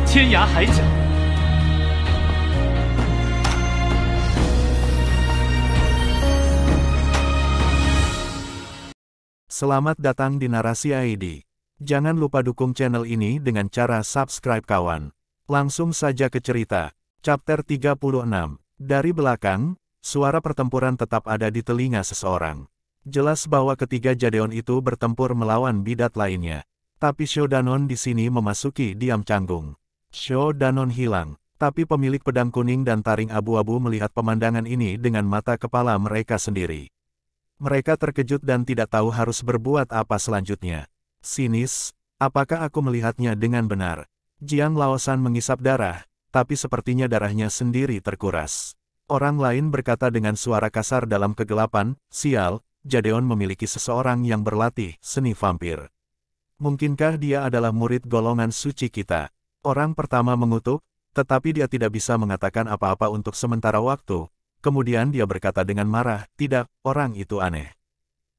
天涯海角。Selamat datang di Narasi ID. Jangan lupa dukung channel ini dengan cara subscribe kawan. Langsung saja ke cerita. Chapter 36. Dari belakang, suara pertempuran tetap ada di telinga seseorang. Jelas bahwa ketiga Jadeon itu bertempur melawan bidat lainnya. Tapi Shodanon di sini memasuki diam canggung. Shodanon hilang. Tapi pemilik pedang kuning dan taring abu-abu melihat pemandangan ini dengan mata kepala mereka sendiri. Mereka terkejut dan tidak tahu harus berbuat apa selanjutnya. Sinis, apakah aku melihatnya dengan benar? Jiang Laosan mengisap darah, tapi sepertinya darahnya sendiri terkuras. Orang lain berkata dengan suara kasar dalam kegelapan, sial, Jadeon memiliki seseorang yang berlatih seni vampir. Mungkinkah dia adalah murid golongan suci kita? Orang pertama mengutuk, tetapi dia tidak bisa mengatakan apa-apa untuk sementara waktu. Kemudian dia berkata dengan marah, tidak, orang itu aneh.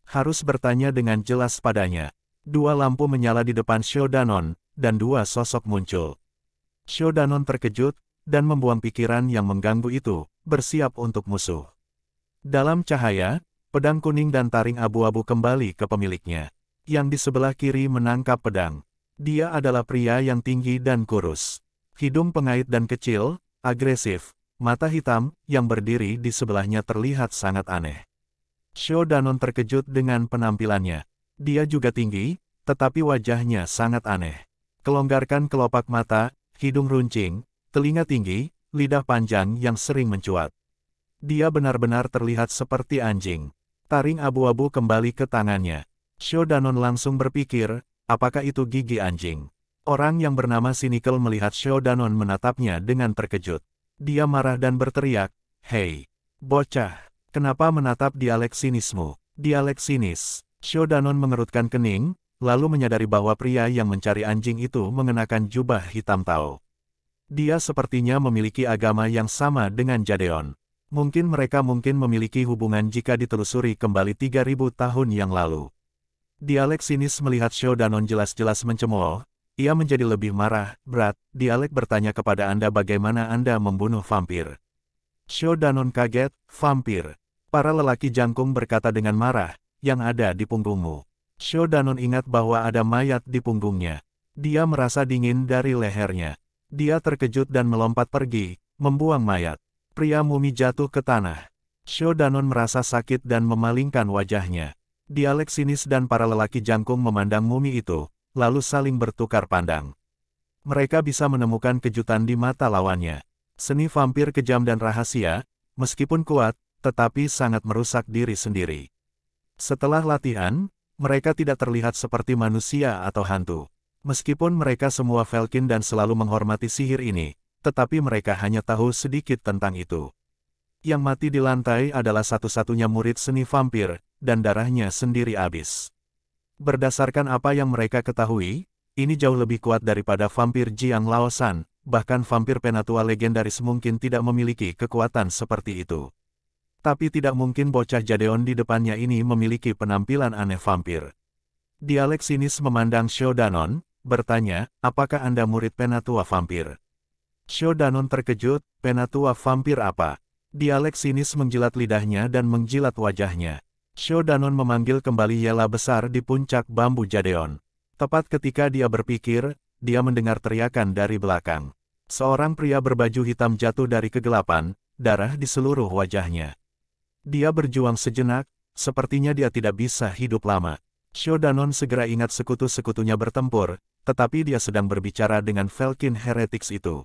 Harus bertanya dengan jelas padanya. Dua lampu menyala di depan Shodanon, dan dua sosok muncul. Shodanon terkejut, dan membuang pikiran yang mengganggu itu, bersiap untuk musuh. Dalam cahaya, pedang kuning dan taring abu-abu kembali ke pemiliknya. Yang di sebelah kiri menangkap pedang. Dia adalah pria yang tinggi dan kurus. Hidung pengait dan kecil, agresif. Mata hitam, yang berdiri di sebelahnya terlihat sangat aneh. Shodanon terkejut dengan penampilannya. Dia juga tinggi, tetapi wajahnya sangat aneh. Kelonggarkan kelopak mata, hidung runcing, telinga tinggi, lidah panjang yang sering mencuat. Dia benar-benar terlihat seperti anjing. Taring abu-abu kembali ke tangannya. Shodanon langsung berpikir, apakah itu gigi anjing? Orang yang bernama Cynical melihat Shodanon menatapnya dengan terkejut. Dia marah dan berteriak, hei, bocah, kenapa menatap dialek sinismu? Dialek sinis. Shodanon mengerutkan kening, lalu menyadari bahwa pria yang mencari anjing itu mengenakan jubah hitam Tao. Dia sepertinya memiliki agama yang sama dengan Jadeon. Mungkin mereka memiliki hubungan jika ditelusuri kembali 3000 tahun yang lalu. Dialek sinis melihat Shodanon jelas-jelas mencemooh. Ia menjadi lebih marah, berat, dialek bertanya kepada Anda bagaimana Anda membunuh vampir. Shodanon kaget, vampir. Para lelaki jangkung berkata dengan marah, yang ada di punggungmu. Shodanon ingat bahwa ada mayat di punggungnya. Dia merasa dingin dari lehernya. Dia terkejut dan melompat pergi, membuang mayat. Pria mumi jatuh ke tanah. Shodanon merasa sakit dan memalingkan wajahnya. Dialek sinis dan para lelaki jangkung memandang mumi itu, lalu saling bertukar pandang. Mereka bisa menemukan kejutan di mata lawannya. Seni vampir kejam dan rahasia, meskipun kuat, tetapi sangat merusak diri sendiri. Setelah latihan, mereka tidak terlihat seperti manusia atau hantu. Meskipun mereka semua Velkin dan selalu menghormati sihir ini, tetapi mereka hanya tahu sedikit tentang itu. Yang mati di lantai adalah satu-satunya murid seni vampir, dan darahnya sendiri habis. Berdasarkan apa yang mereka ketahui, ini jauh lebih kuat daripada vampir Jiang Laosan, bahkan vampir penatua legendaris mungkin tidak memiliki kekuatan seperti itu. Tapi tidak mungkin bocah Jadeon di depannya ini memiliki penampilan aneh vampir. Dialek sinis memandang Shodanon, bertanya, apakah Anda murid penatua vampir? Shodanon terkejut, penatua vampir apa? Dialek sinis menjilat lidahnya dan menjilat wajahnya. Shodanon memanggil kembali Yela besar di puncak bambu Jadeon. Tepat ketika dia berpikir, dia mendengar teriakan dari belakang. Seorang pria berbaju hitam jatuh dari kegelapan, darah di seluruh wajahnya. Dia berjuang sejenak, sepertinya dia tidak bisa hidup lama. Shodanon segera ingat sekutu-sekutunya bertempur, tetapi dia sedang berbicara dengan Velkin Heretics itu.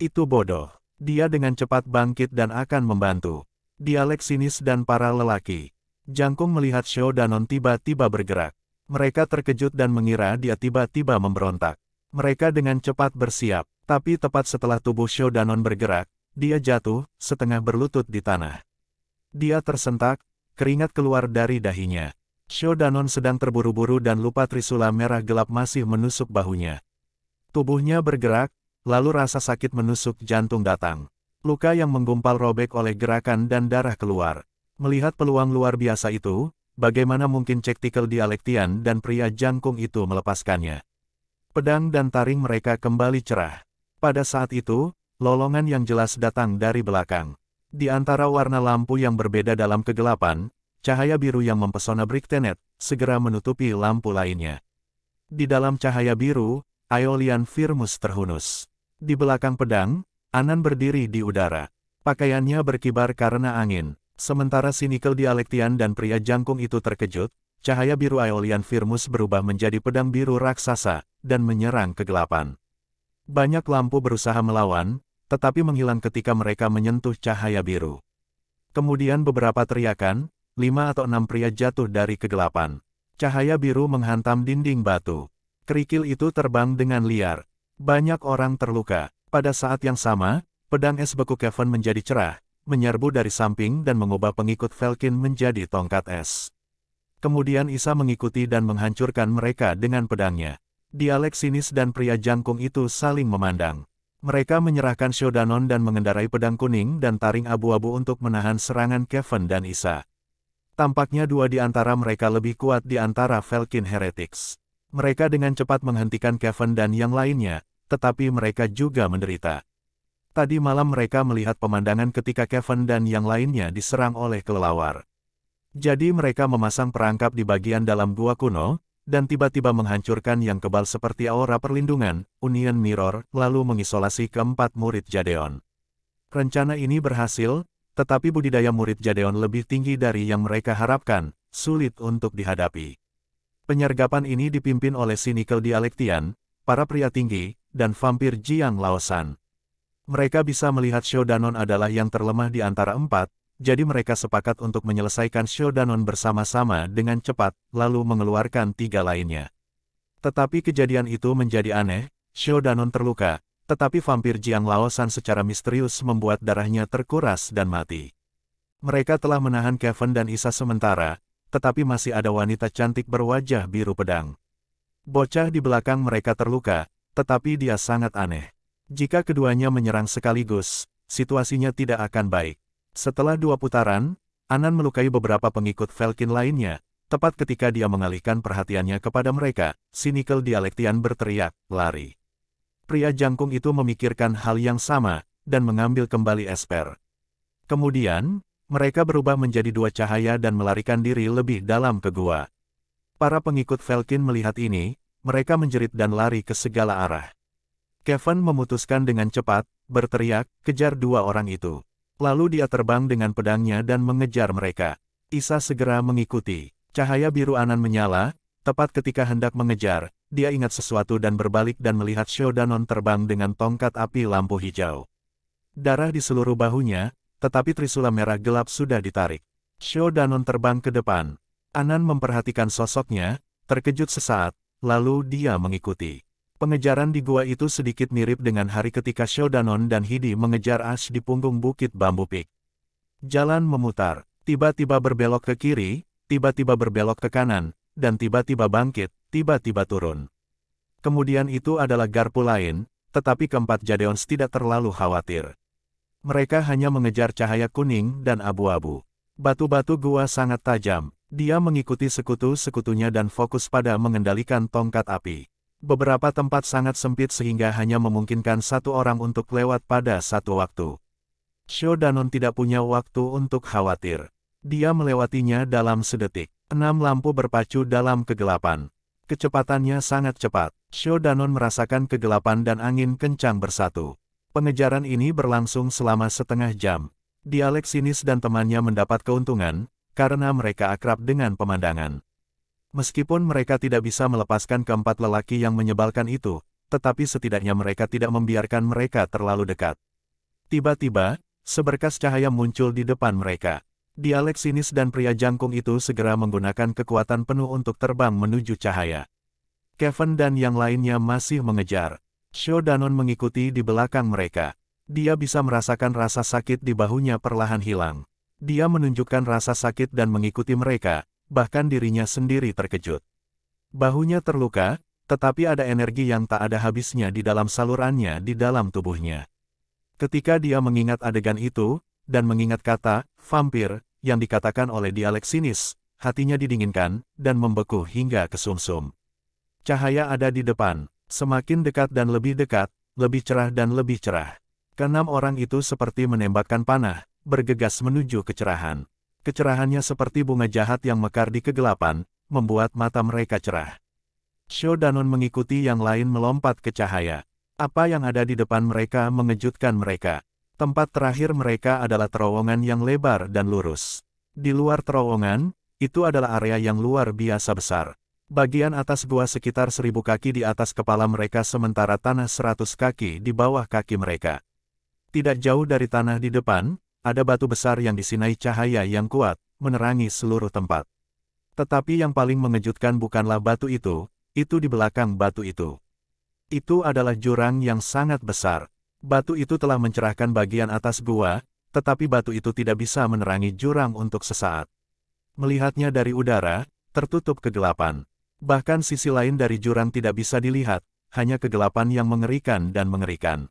Itu bodoh. Dia dengan cepat bangkit dan akan membantu. Dialek sinis dan para lelaki jangkung melihat Shodanon tiba-tiba bergerak. Mereka terkejut dan mengira dia tiba-tiba memberontak. Mereka dengan cepat bersiap, tapi tepat setelah tubuh Shodanon bergerak, dia jatuh, setengah berlutut di tanah. Dia tersentak, keringat keluar dari dahinya. Shodanon sedang terburu-buru dan lupa trisula merah gelap masih menusuk bahunya. Tubuhnya bergerak, lalu rasa sakit menusuk jantung datang. Luka yang menggumpal robek oleh gerakan dan darah keluar. Melihat peluang luar biasa itu, bagaimana mungkin Cektikel Dialektian dan pria jangkung itu melepaskannya? Pedang dan taring mereka kembali cerah. Pada saat itu, lolongan yang jelas datang dari belakang. Di antara warna lampu yang berbeda dalam kegelapan, cahaya biru yang mempesona Brichtenet segera menutupi lampu lainnya. Di dalam cahaya biru, Aeolian Firmus terhunus. Di belakang pedang, Anan berdiri di udara. Pakaiannya berkibar karena angin. Sementara Cynical Dialektian dan pria jangkung itu terkejut, cahaya biru Aeolian Firmus berubah menjadi pedang biru raksasa, dan menyerang kegelapan. Banyak lampu berusaha melawan, tetapi menghilang ketika mereka menyentuh cahaya biru. Kemudian beberapa teriakan, 5 atau 6 pria jatuh dari kegelapan. Cahaya biru menghantam dinding batu. Kerikil itu terbang dengan liar. Banyak orang terluka. Pada saat yang sama, pedang es beku Kevin menjadi cerah, menyerbu dari samping dan mengubah pengikut Falcon menjadi tongkat es. Kemudian Isa mengikuti dan menghancurkan mereka dengan pedangnya. Dialek sinis dan pria jangkung itu saling memandang. Mereka menyerahkan Shodanon dan mengendarai pedang kuning dan taring abu-abu untuk menahan serangan Kevin dan Isa. Tampaknya dua di antara mereka lebih kuat di antara Falcon Heretics. Mereka dengan cepat menghentikan Kevin dan yang lainnya, tetapi mereka juga menderita. Tadi malam mereka melihat pemandangan ketika Kevin dan yang lainnya diserang oleh kelelawar. Jadi mereka memasang perangkap di bagian dalam gua kuno, dan tiba-tiba menghancurkan yang kebal seperti aura perlindungan, Union Mirror, lalu mengisolasi keempat murid Jadeon. Rencana ini berhasil, tetapi budidaya murid Jadeon lebih tinggi dari yang mereka harapkan, sulit untuk dihadapi. Penyergapan ini dipimpin oleh Cynical Dialektian, para pria tinggi, dan vampir Jiang Laosan. Mereka bisa melihat Shodanon adalah yang terlemah di antara empat, jadi mereka sepakat untuk menyelesaikan Shodanon bersama-sama dengan cepat, lalu mengeluarkan 3 lainnya. Tetapi kejadian itu menjadi aneh, Shodanon terluka, tetapi vampir Jiang Laosan secara misterius membuat darahnya terkuras dan mati. Mereka telah menahan Kevin dan Isa sementara, tetapi masih ada wanita cantik berwajah biru pedang. Bocah di belakang mereka terluka, tetapi dia sangat aneh. Jika keduanya menyerang sekaligus, situasinya tidak akan baik. Setelah 2 putaran, Anan melukai beberapa pengikut Falcon lainnya. Tepat ketika dia mengalihkan perhatiannya kepada mereka, Cynical Dialektian berteriak, "Lari!" Pria jangkung itu memikirkan hal yang sama, dan mengambil kembali Esper. Kemudian, mereka berubah menjadi 2 cahaya dan melarikan diri lebih dalam ke gua. Para pengikut Falcon melihat ini, mereka menjerit dan lari ke segala arah. Kevin memutuskan dengan cepat, berteriak, "Kejar 2 orang itu." Lalu dia terbang dengan pedangnya dan mengejar mereka. Isa segera mengikuti. Cahaya biru Anan menyala, tepat ketika hendak mengejar, dia ingat sesuatu dan berbalik dan melihat Shodanon terbang dengan tongkat api lampu hijau. Darah di seluruh bahunya, tetapi trisula merah gelap sudah ditarik. Shodanon terbang ke depan. Anan memperhatikan sosoknya, terkejut sesaat, lalu dia mengikuti. Pengejaran di gua itu sedikit mirip dengan hari ketika Shodanon dan Hidi mengejar Ash di punggung bukit Bambu Peak. Jalan memutar, tiba-tiba berbelok ke kiri, tiba-tiba berbelok ke kanan, dan tiba-tiba bangkit, tiba-tiba turun. Kemudian itu adalah garpu lain, tetapi keempat Jadeons tidak terlalu khawatir. Mereka hanya mengejar cahaya kuning dan abu-abu. Batu-batu gua sangat tajam, dia mengikuti sekutu-sekutunya dan fokus pada mengendalikan tongkat api. Beberapa tempat sangat sempit sehingga hanya memungkinkan 1 orang untuk lewat pada satu waktu. Shodanon tidak punya waktu untuk khawatir. Dia melewatinya dalam sedetik. 6 lampu berpacu dalam kegelapan. Kecepatannya sangat cepat. Shodanon merasakan kegelapan dan angin kencang bersatu. Pengejaran ini berlangsung selama setengah jam. Dialek sinis dan temannya mendapat keuntungan, karena mereka akrab dengan pemandangan. Meskipun mereka tidak bisa melepaskan keempat lelaki yang menyebalkan itu, tetapi setidaknya mereka tidak membiarkan mereka terlalu dekat. Tiba-tiba, seberkas cahaya muncul di depan mereka. Dialek sinis dan pria jangkung itu segera menggunakan kekuatan penuh untuk terbang menuju cahaya. Kevin dan yang lainnya masih mengejar. Shodanon mengikuti di belakang mereka. Dia bisa merasakan rasa sakit di bahunya perlahan hilang. Dia menunjukkan rasa sakit dan mengikuti mereka. Bahkan dirinya sendiri terkejut. Bahunya terluka, tetapi ada energi yang tak ada habisnya di dalam salurannya di dalam tubuhnya. Ketika dia mengingat adegan itu, dan mengingat kata, vampir, yang dikatakan oleh dialek sinis, hatinya didinginkan, dan membeku hingga ke sumsum. Cahaya ada di depan, semakin dekat dan lebih dekat, lebih cerah dan lebih cerah. Keenam orang itu seperti menembakkan panah, bergegas menuju kecerahan. Kecerahannya seperti bunga jahat yang mekar di kegelapan, membuat mata mereka cerah. Sho Danon mengikuti yang lain melompat ke cahaya. Apa yang ada di depan mereka mengejutkan mereka. Tempat terakhir mereka adalah terowongan yang lebar dan lurus. Di luar terowongan, itu adalah area yang luar biasa besar. Bagian atas gua sekitar 1000 kaki di atas kepala mereka sementara tanah 100 kaki di bawah kaki mereka. Tidak jauh dari tanah di depan, ada batu besar yang disinai cahaya yang kuat, menerangi seluruh tempat. Tetapi yang paling mengejutkan bukanlah batu itu di belakang batu itu. Itu adalah jurang yang sangat besar. Batu itu telah mencerahkan bagian atas gua, tetapi batu itu tidak bisa menerangi jurang untuk sesaat. Melihatnya dari udara, tertutup kegelapan. Bahkan sisi lain dari jurang tidak bisa dilihat, hanya kegelapan yang mengerikan dan mengerikan.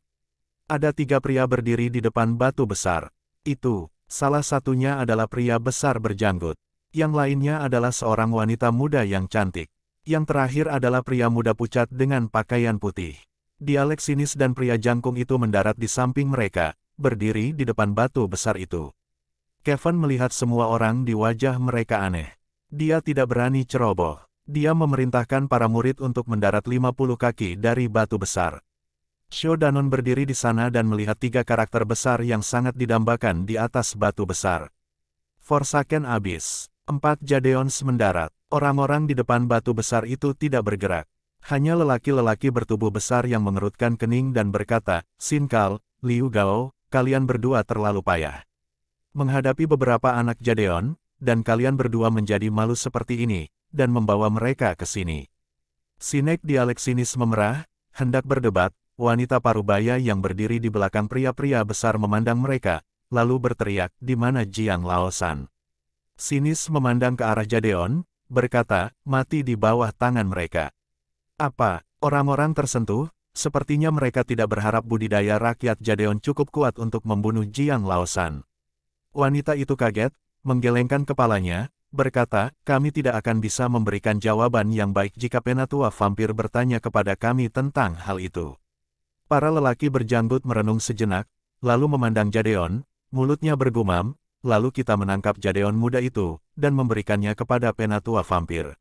Ada 3 pria berdiri di depan batu besar. Itu, salah satunya adalah pria besar berjanggut. Yang lainnya adalah seorang wanita muda yang cantik. Yang terakhir adalah pria muda pucat dengan pakaian putih. Dialek sinis dan pria jangkung itu mendarat di samping mereka, berdiri di depan batu besar itu. Kevin melihat semua orang di wajah mereka aneh. Dia tidak berani ceroboh. Dia memerintahkan para murid untuk mendarat 50 kaki dari batu besar. Sho Danon berdiri di sana dan melihat 3 karakter besar yang sangat didambakan di atas batu besar. Forsaken Abyss. 4 Jadeons mendarat. Orang-orang di depan batu besar itu tidak bergerak. Hanya lelaki-lelaki bertubuh besar yang mengerutkan kening dan berkata, "Sinkal, Liu Gao, kalian berdua terlalu payah menghadapi beberapa anak Jadeon, dan kalian berdua menjadi malu seperti ini, dan membawa mereka ke sini." Sinek dialek sinis memerah, hendak berdebat, wanita parubaya yang berdiri di belakang pria-pria besar memandang mereka, lalu berteriak, "Di mana Jiang Laosan?" Sinis memandang ke arah Jadeon, berkata, "Mati di bawah tangan mereka." Apa, orang-orang tersentuh? Sepertinya mereka tidak berharap budidaya rakyat Jadeon cukup kuat untuk membunuh Jiang Laosan. Wanita itu kaget, menggelengkan kepalanya, berkata, "Kami tidak akan bisa memberikan jawaban yang baik jika penatua vampir bertanya kepada kami tentang hal itu." Para lelaki berjanggut merenung sejenak, lalu memandang Jadeon, mulutnya bergumam, "Lalu kita menangkap Jadeon muda itu, dan memberikannya kepada penatua vampir.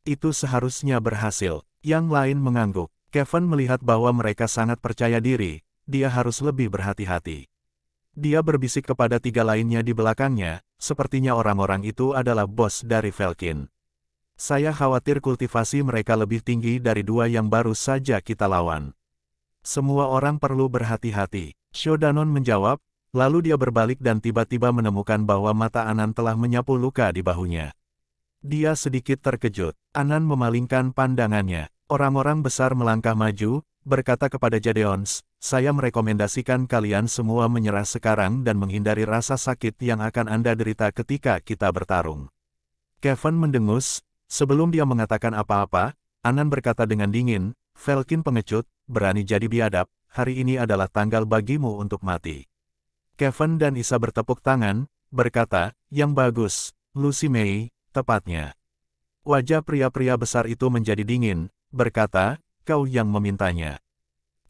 Itu seharusnya berhasil." Yang lain mengangguk. Kevin melihat bahwa mereka sangat percaya diri, dia harus lebih berhati-hati. Dia berbisik kepada 3 lainnya di belakangnya, sepertinya orang-orang itu adalah bos dari Velkin. "Saya khawatir kultivasi mereka lebih tinggi dari 2 yang baru saja kita lawan. Semua orang perlu berhati-hati." Sho Danon menjawab, lalu dia berbalik dan tiba-tiba menemukan bahwa mata Anan telah menyapu luka di bahunya. Dia sedikit terkejut. Anan memalingkan pandangannya. Orang-orang besar melangkah maju, berkata kepada Jadeons, "Saya merekomendasikan kalian semua menyerah sekarang dan menghindari rasa sakit yang akan Anda derita ketika kita bertarung." Kevin mendengus, sebelum dia mengatakan apa-apa, Anan berkata dengan dingin, "Velkin pengecut, berani jadi biadab, hari ini adalah tanggal bagimu untuk mati." Kevin dan Isa bertepuk tangan, berkata, "Yang bagus, Lucy Mei, tepatnya." Wajah pria-pria besar itu menjadi dingin, berkata, "Kau yang memintanya."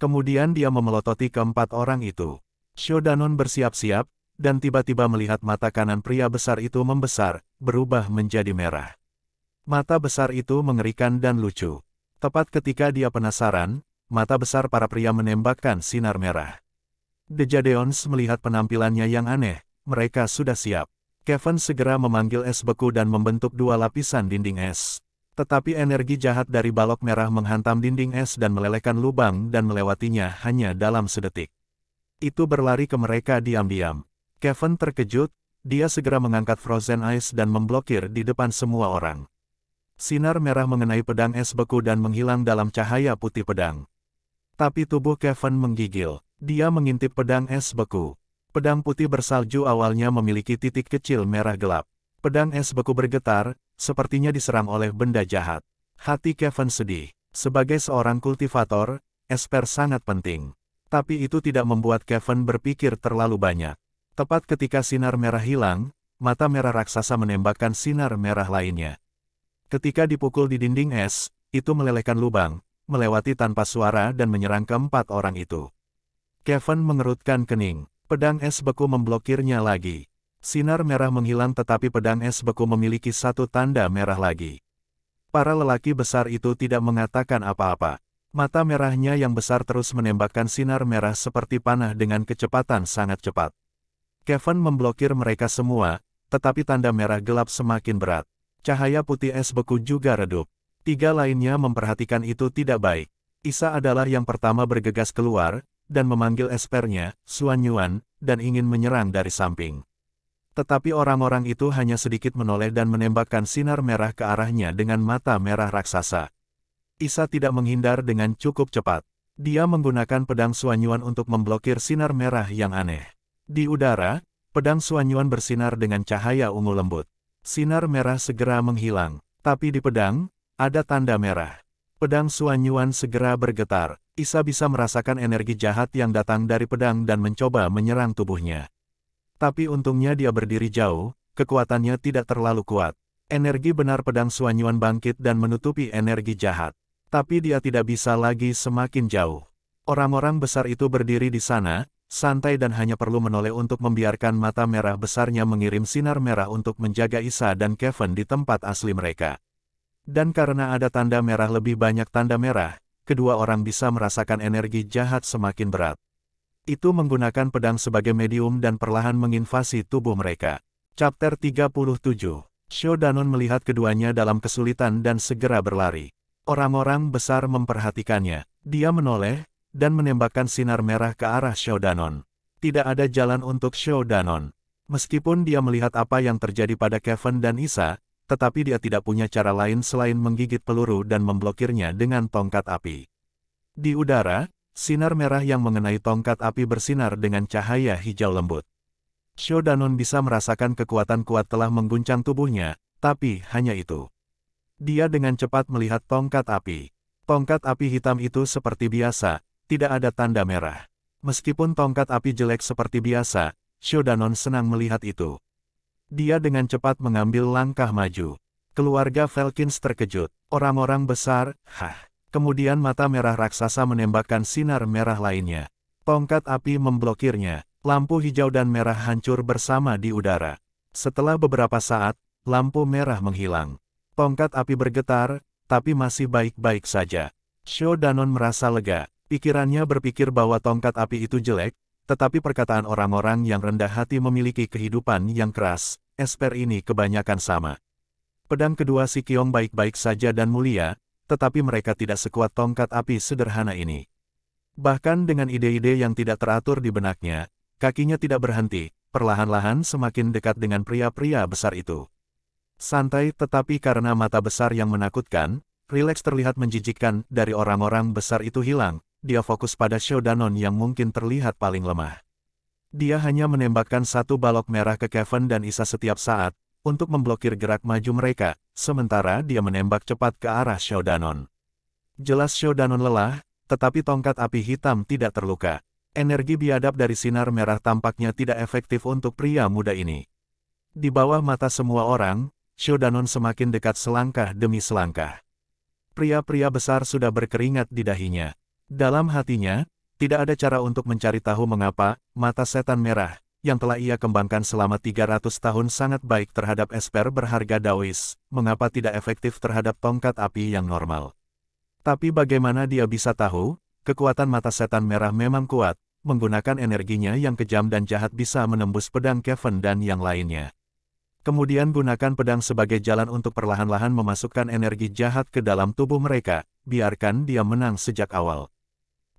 Kemudian dia memelototi keempat orang itu. Sho Danon bersiap-siap, dan tiba-tiba melihat mata kanan pria besar itu membesar, berubah menjadi merah. Mata besar itu mengerikan dan lucu. Tepat ketika dia penasaran, mata besar para pria menembakkan sinar merah. The Jadeons melihat penampilannya yang aneh, mereka sudah siap. Kevin segera memanggil es beku dan membentuk 2 lapisan dinding es. Tetapi energi jahat dari balok merah menghantam dinding es dan melelehkan lubang dan melewatinya hanya dalam sedetik. Itu berlari ke mereka diam-diam. Kevin terkejut, dia segera mengangkat Frozen Ice dan memblokir di depan semua orang. Sinar merah mengenai pedang es beku dan menghilang dalam cahaya putih pedang. Tapi tubuh Kevin menggigil. Dia mengintip pedang es beku. Pedang putih bersalju awalnya memiliki titik kecil merah gelap. Pedang es beku bergetar, sepertinya diserang oleh benda jahat. Hati Kevin sedih. Sebagai seorang kultivator, esper sangat penting. Tapi itu tidak membuat Kevin berpikir terlalu banyak. Tepat ketika sinar merah hilang, mata merah raksasa menembakkan sinar merah lainnya. Ketika dipukul di dinding es, itu melelehkan lubang, melewati tanpa suara dan menyerang keempat orang itu. Kevin mengerutkan kening. Pedang es beku memblokirnya lagi. Sinar merah menghilang tetapi pedang es beku memiliki satu tanda merah lagi. Para lelaki besar itu tidak mengatakan apa-apa. Mata merahnya yang besar terus menembakkan sinar merah seperti panah dengan kecepatan sangat cepat. Kevin memblokir mereka semua, tetapi tanda merah gelap semakin berat. Cahaya putih es beku juga redup. Tiga lainnya memperhatikan itu tidak baik. Isa adalah yang pertama bergegas keluar, dan memanggil espernya, Xuan Yuan, dan ingin menyerang dari samping. Tetapi orang-orang itu hanya sedikit menoleh dan menembakkan sinar merah ke arahnya dengan mata merah raksasa. Isa tidak menghindar dengan cukup cepat. Dia menggunakan pedang Xuan Yuan untuk memblokir sinar merah yang aneh. Di udara, pedang Xuan Yuan bersinar dengan cahaya ungu lembut. Sinar merah segera menghilang, tapi di pedang, ada tanda merah. Pedang Xuan Yuan segera bergetar. Isa bisa merasakan energi jahat yang datang dari pedang dan mencoba menyerang tubuhnya. Tapi untungnya dia berdiri jauh, kekuatannya tidak terlalu kuat. Energi benar pedang Xuan Yuan bangkit dan menutupi energi jahat. Tapi dia tidak bisa lagi semakin jauh. Orang-orang besar itu berdiri di sana, santai dan hanya perlu menoleh untuk membiarkan mata merah besarnya mengirim sinar merah untuk menjaga Isa dan Kevin di tempat asli mereka. Dan karena ada tanda merah lebih banyak tanda merah, kedua orang bisa merasakan energi jahat semakin berat. Itu menggunakan pedang sebagai medium dan perlahan menginvasi tubuh mereka. Chapter 37. Xiao Danon melihat keduanya dalam kesulitan dan segera berlari. Orang-orang besar memperhatikannya. Dia menoleh, dan menembakkan sinar merah ke arah Xiao Danon. Tidak ada jalan untuk Xiao Danon. Meskipun dia melihat apa yang terjadi pada Kevin dan Isa, tetapi dia tidak punya cara lain selain menggigit peluru dan memblokirnya dengan tongkat api. Di udara, sinar merah yang mengenai tongkat api bersinar dengan cahaya hijau lembut. Xiao Danon bisa merasakan kekuatan kuat telah mengguncang tubuhnya, tapi hanya itu. Dia dengan cepat melihat tongkat api. Tongkat api hitam itu seperti biasa, tidak ada tanda merah. Meskipun tongkat api jelek seperti biasa, Xiao Danon senang melihat itu. Dia dengan cepat mengambil langkah maju. Keluarga Velkins terkejut. Orang-orang besar, Kemudian mata merah raksasa menembakkan sinar merah lainnya. Tongkat api memblokirnya. Lampu hijau dan merah hancur bersama di udara. Setelah beberapa saat, lampu merah menghilang. Tongkat api bergetar, tapi masih baik-baik saja. Xiao Danon merasa lega. Pikirannya berpikir bahwa tongkat api itu jelek, tetapi perkataan orang-orang yang rendah hati memiliki kehidupan yang keras. Esper ini kebanyakan sama. Pedang kedua si Qiong baik-baik saja dan mulia, tetapi mereka tidak sekuat tongkat api sederhana ini. Bahkan dengan ide-ide yang tidak teratur di benaknya, kakinya tidak berhenti, perlahan-lahan semakin dekat dengan pria-pria besar itu. Santai tetapi karena mata besar yang menakutkan, rileks terlihat menjijikkan dari orang-orang besar itu hilang, dia fokus pada Xiao Danon yang mungkin terlihat paling lemah. Dia hanya menembakkan satu balok merah ke Kevin dan Isa setiap saat, untuk memblokir gerak maju mereka, sementara dia menembak cepat ke arah Xiao Danon. Jelas Xiao Danon lelah, tetapi tongkat api hitam tidak terluka. Energi biadab dari sinar merah tampaknya tidak efektif untuk pria muda ini. Di bawah mata semua orang, Xiao Danon semakin dekat selangkah demi selangkah. Pria-pria besar sudah berkeringat di dahinya. Dalam hatinya, tidak ada cara untuk mencari tahu mengapa mata setan merah, yang telah ia kembangkan selama 300 tahun sangat baik terhadap esper berharga Daois, mengapa tidak efektif terhadap tongkat api yang normal. Tapi bagaimana dia bisa tahu, kekuatan mata setan merah memang kuat, menggunakan energinya yang kejam dan jahat bisa menembus pedang Kevin dan yang lainnya. Kemudian gunakan pedang sebagai jalan untuk perlahan-lahan memasukkan energi jahat ke dalam tubuh mereka, biarkan dia menang sejak awal.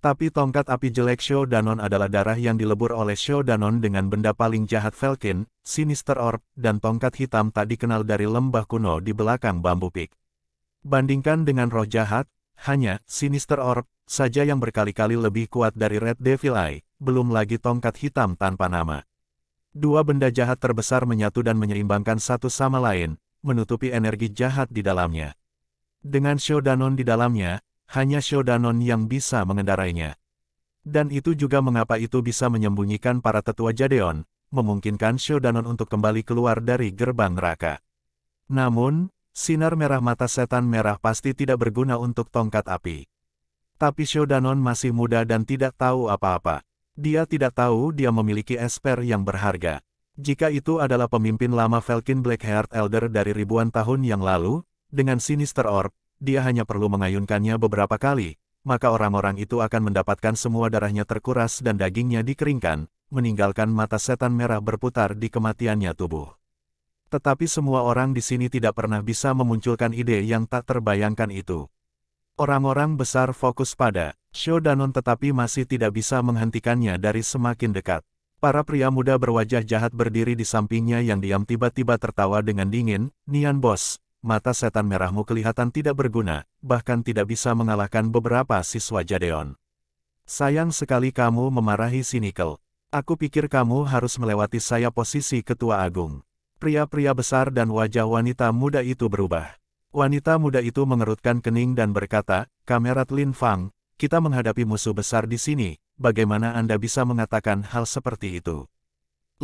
Tapi tongkat api jelek Xiao Danon adalah darah yang dilebur oleh Xiao Danon dengan benda paling jahat Velkin, Sinister Orb, dan tongkat hitam tak dikenal dari lembah kuno di belakang Bambu Peak. Bandingkan dengan roh jahat, hanya Sinister Orb saja yang berkali-kali lebih kuat dari Red Devil Eye, belum lagi tongkat hitam tanpa nama. Dua benda jahat terbesar menyatu dan menyeimbangkan satu sama lain, menutupi energi jahat di dalamnya. Dengan Xiao Danon di dalamnya, hanya Xiao Danon yang bisa mengendarainya. Dan itu juga mengapa itu bisa menyembunyikan para tetua Jadeon, memungkinkan Xiao Danon untuk kembali keluar dari gerbang neraka. Namun, sinar merah mata setan merah pasti tidak berguna untuk tongkat api. Tapi Shodanon masih muda dan tidak tahu apa-apa. Dia tidak tahu dia memiliki esper yang berharga. Jika itu adalah pemimpin lama Falcon Blackheart Elder dari ribuan tahun yang lalu, dengan Sinister Orb, dia hanya perlu mengayunkannya beberapa kali, maka orang-orang itu akan mendapatkan semua darahnya terkuras dan dagingnya dikeringkan, meninggalkan mata setan merah berputar di kematiannya tubuh. Tetapi semua orang di sini tidak pernah bisa memunculkan ide yang tak terbayangkan itu. Orang-orang besar fokus pada Shodanon tetapi masih tidak bisa menghentikannya dari semakin dekat. Para pria muda berwajah jahat berdiri di sampingnya yang diam tiba-tiba tertawa dengan dingin, "Nian bos, mata setan merahmu kelihatan tidak berguna, bahkan tidak bisa mengalahkan beberapa siswa Jadeon. Sayang sekali kamu memarahi si Nickel. Aku pikir kamu harus melewati saya posisi ketua agung." Pria-pria besar dan wajah wanita muda itu berubah. Wanita muda itu mengerutkan kening dan berkata, "Kamerat Lin Fang, kita menghadapi musuh besar di sini, bagaimana Anda bisa mengatakan hal seperti itu?"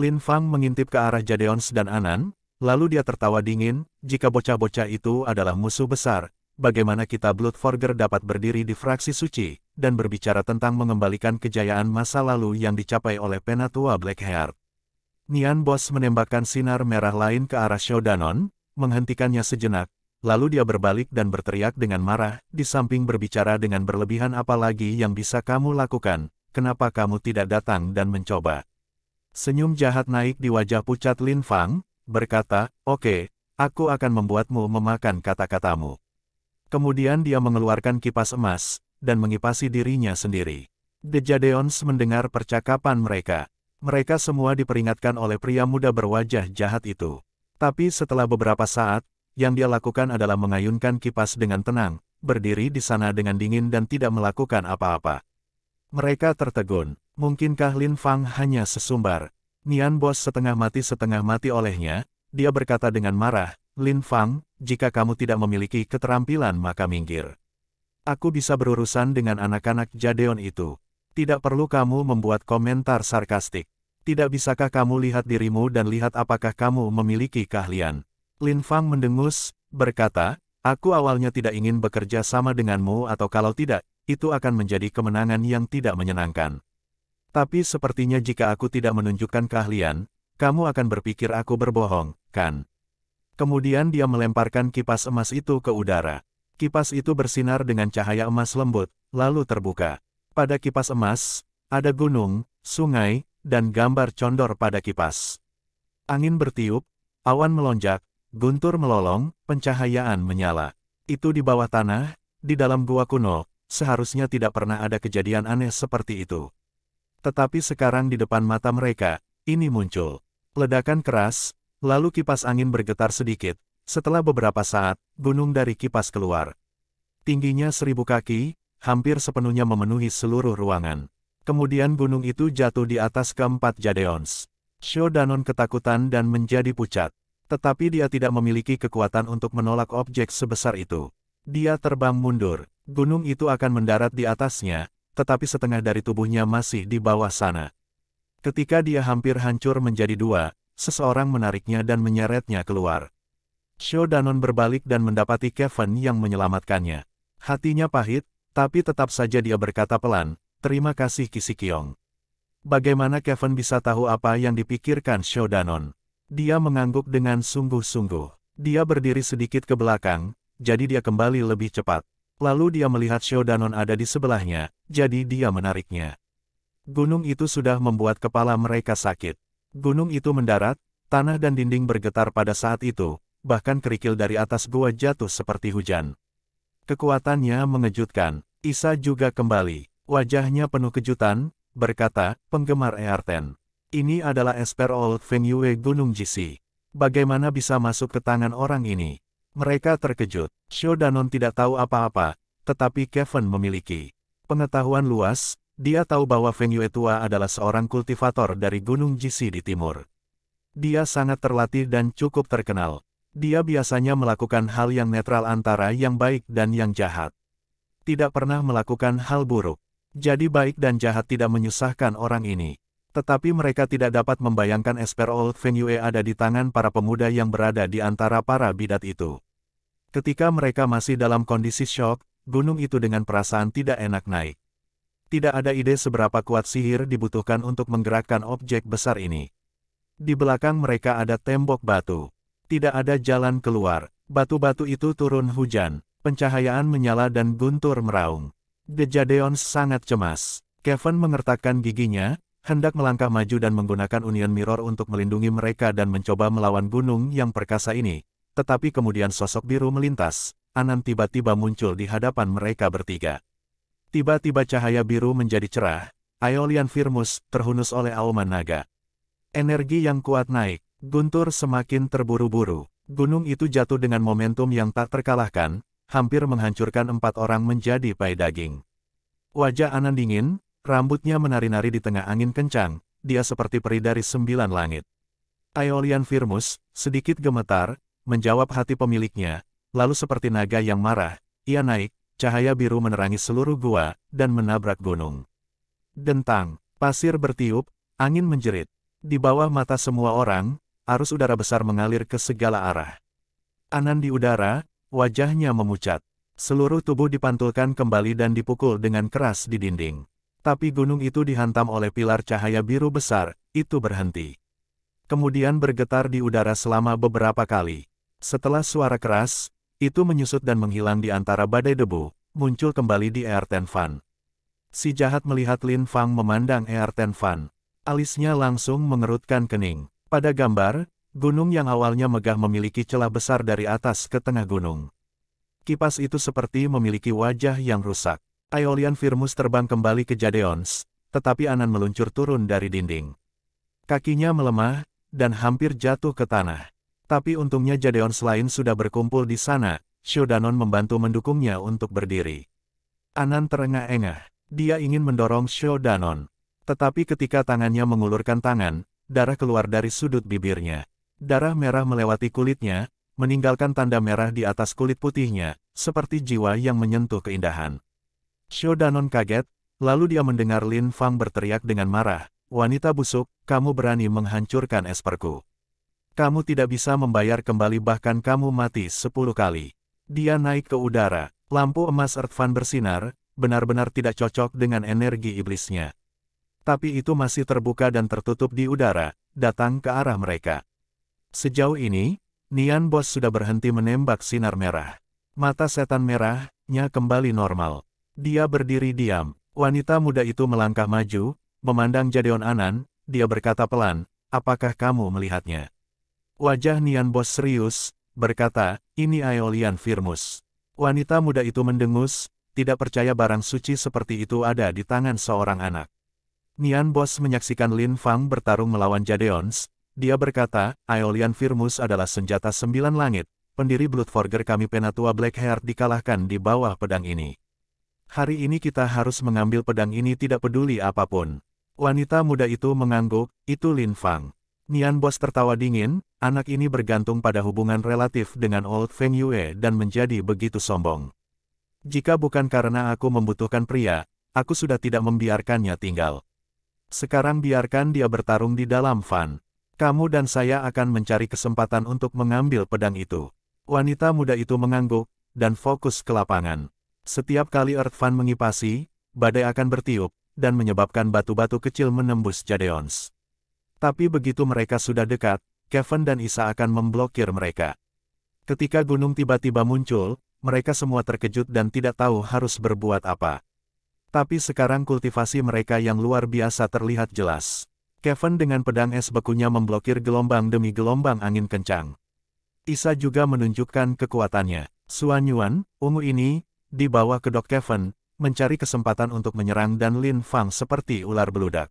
Lin Fang mengintip ke arah Jadeons dan Anan, lalu dia tertawa dingin, "Jika bocah-bocah itu adalah musuh besar, bagaimana kita Bloodforger dapat berdiri di fraksi suci, dan berbicara tentang mengembalikan kejayaan masa lalu yang dicapai oleh Penatua Blackheart?" Nian Bos menembakkan sinar merah lain ke arah Shodanon, menghentikannya sejenak, lalu dia berbalik dan berteriak dengan marah, "Di samping berbicara dengan berlebihan apa lagi yang bisa kamu lakukan, kenapa kamu tidak datang dan mencoba?" Senyum jahat naik di wajah pucat Lin Fang, berkata, "Oke, aku akan membuatmu memakan kata-katamu." Kemudian dia mengeluarkan kipas emas, dan mengipasi dirinya sendiri. The Jadeons mendengar percakapan mereka. Mereka semua diperingatkan oleh pria muda berwajah jahat itu. Tapi setelah beberapa saat, yang dia lakukan adalah mengayunkan kipas dengan tenang, berdiri di sana dengan dingin dan tidak melakukan apa-apa. Mereka tertegun. Mungkinkah Lin Fang hanya sesumbar? Nian Bos setengah mati olehnya, dia berkata dengan marah, "Lin Fang, jika kamu tidak memiliki keterampilan maka minggir. Aku bisa berurusan dengan anak-anak Jadeon itu. Tidak perlu kamu membuat komentar sarkastik. Tidak bisakah kamu lihat dirimu dan lihat apakah kamu memiliki keahlian?" Lin Fang mendengus, berkata, "Aku awalnya tidak ingin bekerja sama denganmu atau kalau tidak, itu akan menjadi kemenangan yang tidak menyenangkan. Tapi sepertinya jika aku tidak menunjukkan keahlian, kamu akan berpikir aku berbohong, kan?" Kemudian dia melemparkan kipas emas itu ke udara. Kipas itu bersinar dengan cahaya emas lembut, lalu terbuka. Pada kipas emas, ada gunung, sungai, dan gambar condor pada kipas. Angin bertiup, awan melonjak, guntur melolong, pencahayaan menyala. Itu di bawah tanah, di dalam gua kuno, seharusnya tidak pernah ada kejadian aneh seperti itu. Tetapi sekarang di depan mata mereka, ini muncul. Ledakan keras, lalu kipas angin bergetar sedikit. Setelah beberapa saat, gunung dari kipas keluar. Tingginya 1000 kaki, hampir sepenuhnya memenuhi seluruh ruangan. Kemudian gunung itu jatuh di atas keempat Jadeons. Shodanon ketakutan dan menjadi pucat. Tetapi dia tidak memiliki kekuatan untuk menolak objek sebesar itu. Dia terbang mundur. Gunung itu akan mendarat di atasnya, tetapi setengah dari tubuhnya masih di bawah sana. Ketika dia hampir hancur menjadi dua, seseorang menariknya dan menyeretnya keluar. Shodanon berbalik dan mendapati Kevin yang menyelamatkannya. Hatinya pahit, tapi tetap saja dia berkata pelan, "Terima kasih Kisi Kyong." Bagaimana Kevin bisa tahu apa yang dipikirkan Shodanon? Dia mengangguk dengan sungguh-sungguh. Dia berdiri sedikit ke belakang, jadi dia kembali lebih cepat. Lalu dia melihat Shodanon ada di sebelahnya, jadi dia menariknya. Gunung itu sudah membuat kepala mereka sakit. Gunung itu mendarat, tanah dan dinding bergetar pada saat itu, bahkan kerikil dari atas gua jatuh seperti hujan. Kekuatannya mengejutkan. Isa juga kembali. Wajahnya penuh kejutan, berkata, "Penggemar Earthen. Ini adalah esper Old Feng Yue Gunung Jisi. Bagaimana bisa masuk ke tangan orang ini?" Mereka terkejut. Shodanon tidak tahu apa-apa, tetapi Kevin memiliki pengetahuan luas. Dia tahu bahwa Feng Yue tua adalah seorang kultivator dari Gunung Jisi di timur. Dia sangat terlatih dan cukup terkenal. Dia biasanya melakukan hal yang netral antara yang baik dan yang jahat. Tidak pernah melakukan hal buruk. Jadi baik dan jahat tidak menyusahkan orang ini. Tetapi mereka tidak dapat membayangkan esper Old Feng Yue ada di tangan para pemuda yang berada di antara para bidat itu. Ketika mereka masih dalam kondisi syok, gunung itu dengan perasaan tidak enak naik. Tidak ada ide seberapa kuat sihir dibutuhkan untuk menggerakkan objek besar ini. Di belakang mereka ada tembok batu. Tidak ada jalan keluar. Batu-batu itu turun hujan. Pencahayaan menyala dan guntur meraung. The Jadeons sangat cemas. Kevin mengertakkan giginya, hendak melangkah maju dan menggunakan Union Mirror untuk melindungi mereka dan mencoba melawan gunung yang perkasa ini. Tetapi kemudian sosok biru melintas. Anan tiba-tiba muncul di hadapan mereka bertiga. Tiba-tiba cahaya biru menjadi cerah. Aeolian Firmus terhunus oleh auman naga. Energi yang kuat naik. Guntur semakin terburu-buru. Gunung itu jatuh dengan momentum yang tak terkalahkan, hampir menghancurkan 4 orang menjadi pai daging. Wajah Anan dingin, rambutnya menari-nari di tengah angin kencang, dia seperti peri dari 9 langit. Aeolian Firmus, sedikit gemetar, menjawab hati pemiliknya, lalu seperti naga yang marah, ia naik, cahaya biru menerangi seluruh gua, dan menabrak gunung. Dentang, pasir bertiup, angin menjerit. Di bawah mata semua orang, arus udara besar mengalir ke segala arah. Anan di udara, wajahnya memucat. Seluruh tubuh dipantulkan kembali dan dipukul dengan keras di dinding. Tapi gunung itu dihantam oleh pilar cahaya biru besar, itu berhenti. Kemudian bergetar di udara selama beberapa kali. Setelah suara keras, itu menyusut dan menghilang di antara badai debu, muncul kembali di Earthen Fan. Si jahat melihat Lin Fang memandang Earthen Fan. Alisnya langsung mengerutkan kening. Pada gambar, gunung yang awalnya megah memiliki celah besar dari atas ke tengah gunung. Kipas itu seperti memiliki wajah yang rusak. Aeolian Firmus terbang kembali ke Jadeons, tetapi Anan meluncur turun dari dinding. Kakinya melemah, dan hampir jatuh ke tanah. Tapi untungnya Jadeons lain sudah berkumpul di sana, Shodanon membantu mendukungnya untuk berdiri. Anan terengah-engah. Dia ingin mendorong Shodanon. Tetapi ketika tangannya mengulurkan tangan, darah keluar dari sudut bibirnya. Darah merah melewati kulitnya, meninggalkan tanda merah di atas kulit putihnya, seperti jiwa yang menyentuh keindahan. Shodanon kaget, lalu dia mendengar Lin Fang berteriak dengan marah, "Wanita busuk, kamu berani menghancurkan esperku. Kamu tidak bisa membayar kembali bahkan kamu mati 10 kali." Dia naik ke udara, lampu emas Earth Fan bersinar, benar-benar tidak cocok dengan energi iblisnya. Tapi itu masih terbuka dan tertutup di udara, datang ke arah mereka. Sejauh ini, Nian Bos sudah berhenti menembak sinar merah. Mata setan merahnya kembali normal. Dia berdiri diam. Wanita muda itu melangkah maju, memandang Jadeon Anan, dia berkata pelan, "Apakah kamu melihatnya?" Wajah Nian Bos serius, berkata, "Ini Aeolian Firmus." Wanita muda itu mendengus, tidak percaya barang suci seperti itu ada di tangan seorang anak. Nian Bos menyaksikan Lin Fang bertarung melawan Jadeons. Dia berkata, "Aeolian Firmus adalah senjata 9 langit. Pendiri Bloodforger kami Penatua Blackheart dikalahkan di bawah pedang ini. Hari ini kita harus mengambil pedang ini tidak peduli apapun." Wanita muda itu mengangguk, "Itu Lin Fang." Nian Bos tertawa dingin, anak ini bergantung pada hubungan relatif dengan Old Feng Yue dan menjadi begitu sombong. Jika bukan karena aku membutuhkan pria, aku sudah tidak membiarkannya tinggal. Sekarang biarkan dia bertarung di dalam Fan. Kamu dan saya akan mencari kesempatan untuk mengambil pedang itu. Wanita muda itu mengangguk, dan fokus ke lapangan. Setiap kali Earth Fan mengipasi, badai akan bertiup, dan menyebabkan batu-batu kecil menembus Jadeons. Tapi begitu mereka sudah dekat, Kevin dan Isa akan memblokir mereka. Ketika gunung tiba-tiba muncul, mereka semua terkejut dan tidak tahu harus berbuat apa. Tapi sekarang kultivasi mereka yang luar biasa terlihat jelas. Kevin dengan pedang es bekunya memblokir gelombang demi gelombang angin kencang. Isa juga menunjukkan kekuatannya. Suan Yuan, ungu ini, dibawa ke Dok Kevin, mencari kesempatan untuk menyerang dan Lin Fang seperti ular beludak.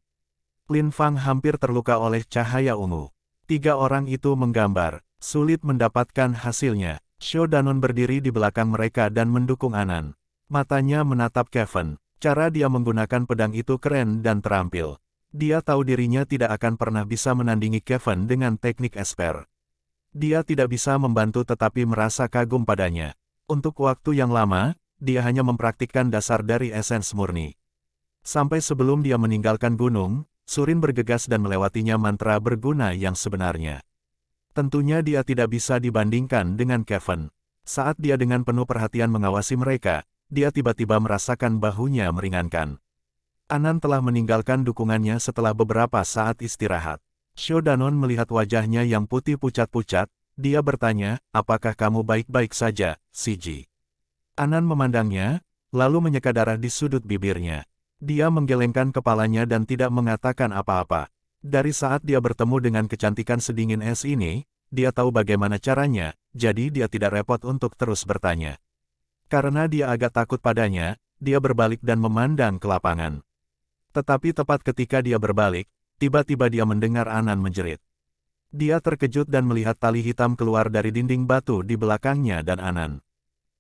Lin Fang hampir terluka oleh cahaya ungu. 3 orang itu menggambar, sulit mendapatkan hasilnya. Shodanon berdiri di belakang mereka dan mendukung Anan. Matanya menatap Kevin. Cara dia menggunakan pedang itu keren dan terampil. Dia tahu dirinya tidak akan pernah bisa menandingi Kevin dengan teknik esper. Dia tidak bisa membantu tetapi merasa kagum padanya. Untuk waktu yang lama, dia hanya mempraktikkan dasar dari esens murni. Sampai sebelum dia meninggalkan gunung, Surin bergegas dan melewatinya mantra berguna yang sebenarnya. Tentunya dia tidak bisa dibandingkan dengan Kevin. Saat dia dengan penuh perhatian mengawasi mereka, dia tiba-tiba merasakan bahunya meringankan. Anan telah meninggalkan dukungannya setelah beberapa saat istirahat. Sho Danon melihat wajahnya yang putih pucat-pucat, dia bertanya, apakah kamu baik-baik saja, Siji? Anan memandangnya, lalu menyeka darah di sudut bibirnya. Dia menggelengkan kepalanya dan tidak mengatakan apa-apa. Dari saat dia bertemu dengan kecantikan sedingin es ini, dia tahu bagaimana caranya, jadi dia tidak repot untuk terus bertanya. Karena dia agak takut padanya, dia berbalik dan memandang ke lapangan. Tetapi tepat ketika dia berbalik, tiba-tiba dia mendengar Anan menjerit. Dia terkejut dan melihat tali hitam keluar dari dinding batu di belakangnya dan Anan.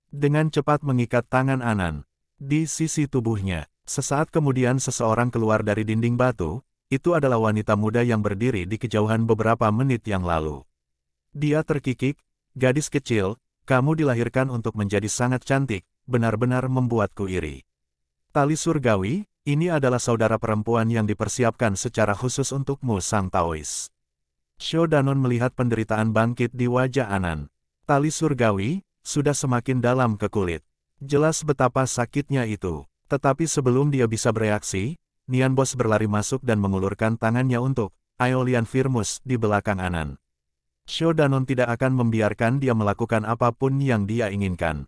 Dengan cepat mengikat tangan Anan di sisi tubuhnya. Sesaat kemudian seseorang keluar dari dinding batu, itu adalah wanita muda yang berdiri di kejauhan beberapa menit yang lalu. Dia terkikik, gadis kecil, kamu dilahirkan untuk menjadi sangat cantik, benar-benar membuatku iri. Tali surgawi, ini adalah saudara perempuan yang dipersiapkan secara khusus untukmu sang Taois. Sho Danon melihat penderitaan bangkit di wajah Anan. Tali surgawi, sudah semakin dalam ke kulit. Jelas betapa sakitnya itu. Tetapi sebelum dia bisa bereaksi, Nian Bos berlari masuk dan mengulurkan tangannya untuk Aeolian Firmus di belakang Anan. Sho Danon tidak akan membiarkan dia melakukan apapun yang dia inginkan.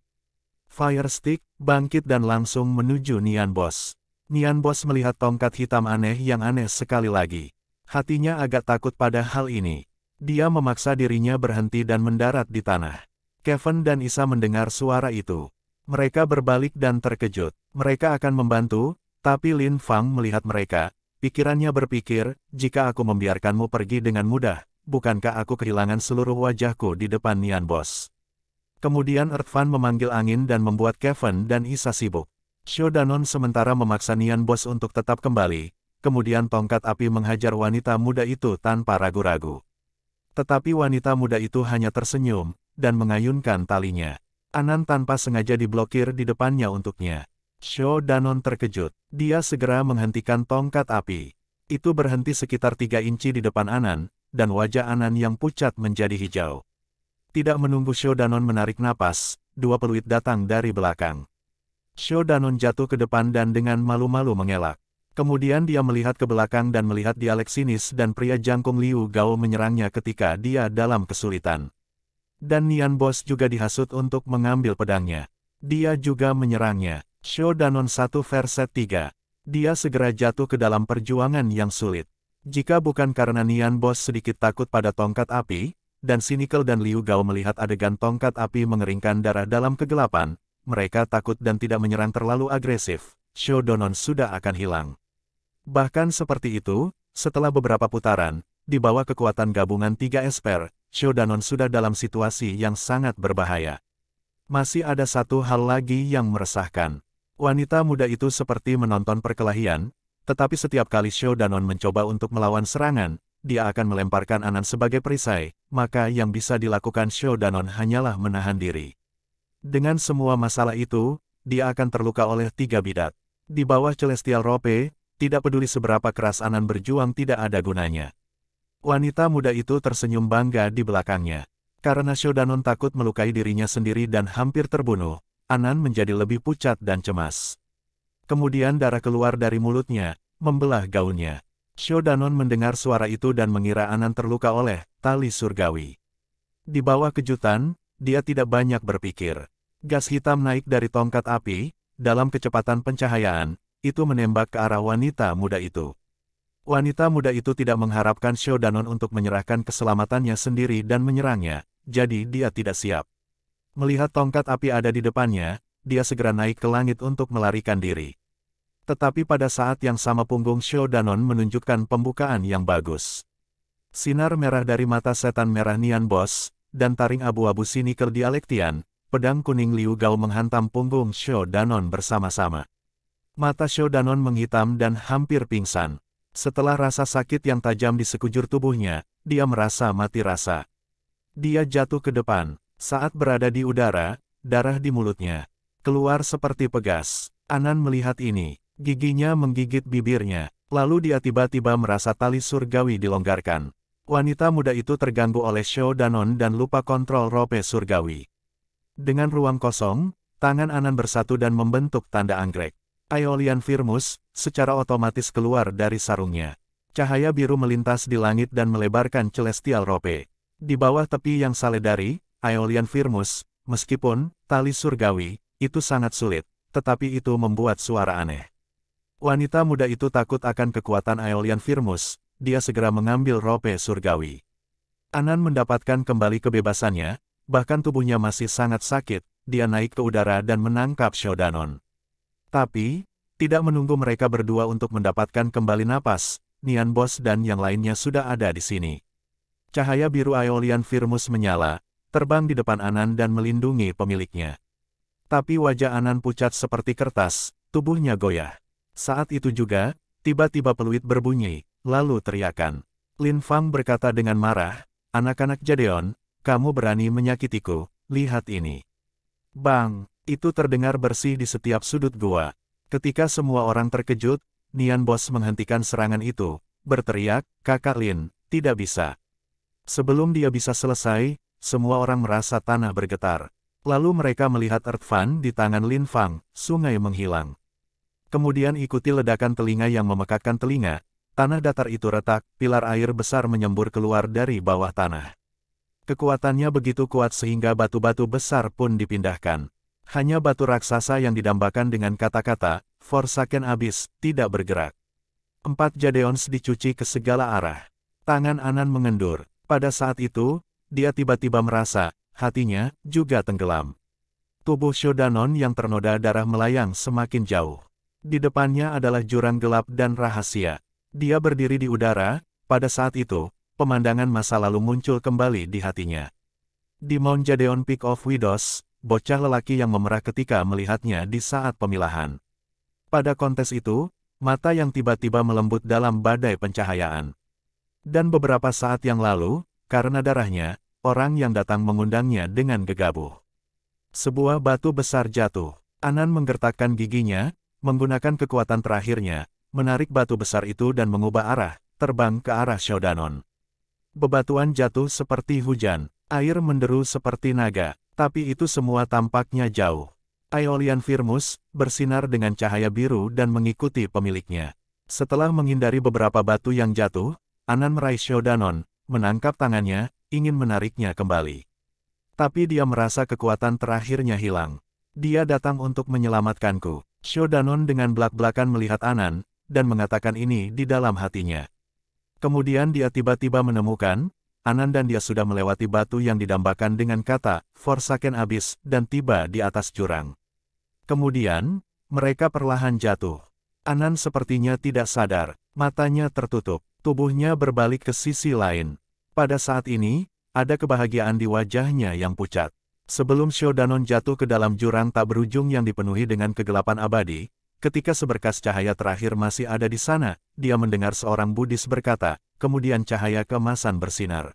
Fire Stick bangkit dan langsung menuju Nian Bos. Nian Bos melihat tongkat hitam aneh yang aneh sekali lagi. Hatinya agak takut pada hal ini. Dia memaksa dirinya berhenti dan mendarat di tanah. Kevin dan Isa mendengar suara itu. Mereka berbalik dan terkejut. Mereka akan membantu, tapi Lin Fang melihat mereka. Pikirannya berpikir, jika aku membiarkanmu pergi dengan mudah, bukankah aku kehilangan seluruh wajahku di depan Nian Bos? Kemudian Earth Fan memanggil angin dan membuat Kevin dan Isa sibuk. Sho Danon sementara memaksa Nian Bos untuk tetap kembali, kemudian tongkat api menghajar wanita muda itu tanpa ragu-ragu. Tetapi wanita muda itu hanya tersenyum, dan mengayunkan talinya. Anan tanpa sengaja diblokir di depannya untuknya. Sho Danon terkejut. Dia segera menghentikan tongkat api. Itu berhenti sekitar 3 inci di depan Anan, dan wajah Anan yang pucat menjadi hijau. Tidak menunggu Sho Danon menarik napas, 2 peluit datang dari belakang. Sho Danon jatuh ke depan dan dengan malu-malu mengelak. Kemudian dia melihat ke belakang dan melihat dialek sinis dan pria jangkung Liu Gao menyerangnya ketika dia dalam kesulitan. Dan Nian Bos juga dihasut untuk mengambil pedangnya. Dia juga menyerangnya. Sho Danon 1 verset 3. Dia segera jatuh ke dalam perjuangan yang sulit. Jika bukan karena Nian Bos sedikit takut pada tongkat api, dan Cynical dan Liu Gao melihat adegan tongkat api mengeringkan darah dalam kegelapan, mereka takut dan tidak menyerang terlalu agresif, Sho Danon sudah akan hilang. Bahkan seperti itu, setelah beberapa putaran, di bawah kekuatan gabungan 3 Esper, Sho Danon sudah dalam situasi yang sangat berbahaya. Masih ada satu hal lagi yang meresahkan. Wanita muda itu seperti menonton perkelahian, tetapi setiap kali Sho Danon mencoba untuk melawan serangan, dia akan melemparkan Anan sebagai perisai, maka yang bisa dilakukan Sho Danon hanyalah menahan diri. Dengan semua masalah itu, dia akan terluka oleh 3 bidat. Di bawah Celestial Rope, tidak peduli seberapa keras Anan berjuang tidak ada gunanya. Wanita muda itu tersenyum bangga di belakangnya. Karena Sho Danon takut melukai dirinya sendiri dan hampir terbunuh, Anan menjadi lebih pucat dan cemas. Kemudian darah keluar dari mulutnya, membelah gaunnya. Sho Danon mendengar suara itu dan mengira Anan terluka oleh tali surgawi. Di bawah kejutan, dia tidak banyak berpikir. Gas hitam naik dari tongkat api, dalam kecepatan pencahayaan, itu menembak ke arah wanita muda itu. Wanita muda itu tidak mengharapkan Sho Danon untuk menyerahkan keselamatannya sendiri dan menyerangnya, jadi dia tidak siap. Melihat tongkat api ada di depannya, dia segera naik ke langit untuk melarikan diri. Tetapi pada saat yang sama punggung Sho Danon menunjukkan pembukaan yang bagus. Sinar merah dari mata setan merah Nian Bos, dan taring abu-abu Cynical Dialektian, pedang kuning Liu Gao menghantam punggung Sho Danon bersama-sama. Mata Sho Danon menghitam dan hampir pingsan. Setelah rasa sakit yang tajam di sekujur tubuhnya, dia merasa mati rasa. Dia jatuh ke depan. Saat berada di udara, darah di mulutnya keluar seperti pegas. Anan melihat ini. Giginya menggigit bibirnya. Lalu dia tiba-tiba merasa tali surgawi dilonggarkan. Wanita muda itu terganggu oleh Sho Danon dan lupa kontrol rope surgawi. Dengan ruang kosong, Tangan Anan bersatu dan membentuk tanda anggrek. Aeolian Firmus secara otomatis keluar dari sarungnya. Cahaya biru melintas di langit dan melebarkan Celestial Rope. Di bawah tepi yang saledari, Aeolian Firmus, meskipun tali surgawi, itu sangat sulit, tetapi itu membuat suara aneh. Wanita muda itu takut akan kekuatan Aeolian Firmus, dia segera mengambil rope surgawi. Anan mendapatkan kembali kebebasannya, bahkan tubuhnya masih sangat sakit, dia naik ke udara dan menangkap Shodanon. Tapi, tidak menunggu mereka berdua untuk mendapatkan kembali napas, Nian Boss dan yang lainnya sudah ada di sini. Cahaya biru Aeolian Firmus menyala, terbang di depan Anan dan melindungi pemiliknya. Tapi wajah Anan pucat seperti kertas, tubuhnya goyah. Saat itu juga, tiba-tiba peluit berbunyi, lalu teriakan. Lin Fang berkata dengan marah, "Anak-anak Jadeon, kamu berani menyakitiku, lihat ini." Bang, itu terdengar bersih di setiap sudut gua. Ketika semua orang terkejut, Nian Boss menghentikan serangan itu, berteriak, "Kakak Lin, tidak bisa." Sebelum dia bisa selesai, semua orang merasa tanah bergetar. Lalu mereka melihat Earth Fan di tangan Lin Fang, sungai menghilang. Kemudian ikuti ledakan telinga yang memekakkan telinga, tanah datar itu retak, pilar air besar menyembur keluar dari bawah tanah. Kekuatannya begitu kuat sehingga batu-batu besar pun dipindahkan. Hanya batu raksasa yang didambakan dengan kata-kata, Forsaken Abyss, tidak bergerak. 4 Jadeons dicuci ke segala arah. Tangan Anan mengendur. Pada saat itu, dia tiba-tiba merasa, hatinya juga tenggelam. Tubuh Shodanon yang ternoda darah melayang semakin jauh. Di depannya adalah jurang gelap dan rahasia. Dia berdiri di udara, pada saat itu, pemandangan masa lalu muncul kembali di hatinya. Di Mount Jadeon Peak of Widows, bocah lelaki yang memerah ketika melihatnya di saat pemilahan. Pada kontes itu, mata yang tiba-tiba melembut dalam badai pencahayaan. Dan beberapa saat yang lalu, karena darahnya, orang yang datang mengundangnya dengan gegabah. Sebuah batu besar jatuh. Anan menggertakkan giginya, menggunakan kekuatan terakhirnya, menarik batu besar itu dan mengubah arah, terbang ke arah Shodanon. Bebatuan jatuh seperti hujan, air menderu seperti naga, tapi itu semua tampaknya jauh. Aeolian Firmus bersinar dengan cahaya biru dan mengikuti pemiliknya. Setelah menghindari beberapa batu yang jatuh, Anan meraih Shodanon, menangkap tangannya, ingin menariknya kembali. Tapi dia merasa kekuatan terakhirnya hilang. Dia datang untuk menyelamatkanku. Shodanon dengan belak-belakan melihat Anan, dan mengatakan ini di dalam hatinya. Kemudian dia tiba-tiba menemukan, Anan dan dia sudah melewati batu yang didambakan dengan kata, Forsaken Abyss, dan tiba di atas jurang. Kemudian, mereka perlahan jatuh. Anan sepertinya tidak sadar, matanya tertutup, tubuhnya berbalik ke sisi lain. Pada saat ini, ada kebahagiaan di wajahnya yang pucat. Sebelum Shodanon jatuh ke dalam jurang tak berujung yang dipenuhi dengan kegelapan abadi, ketika seberkas cahaya terakhir masih ada di sana, dia mendengar seorang Buddhis berkata, kemudian cahaya keemasan bersinar.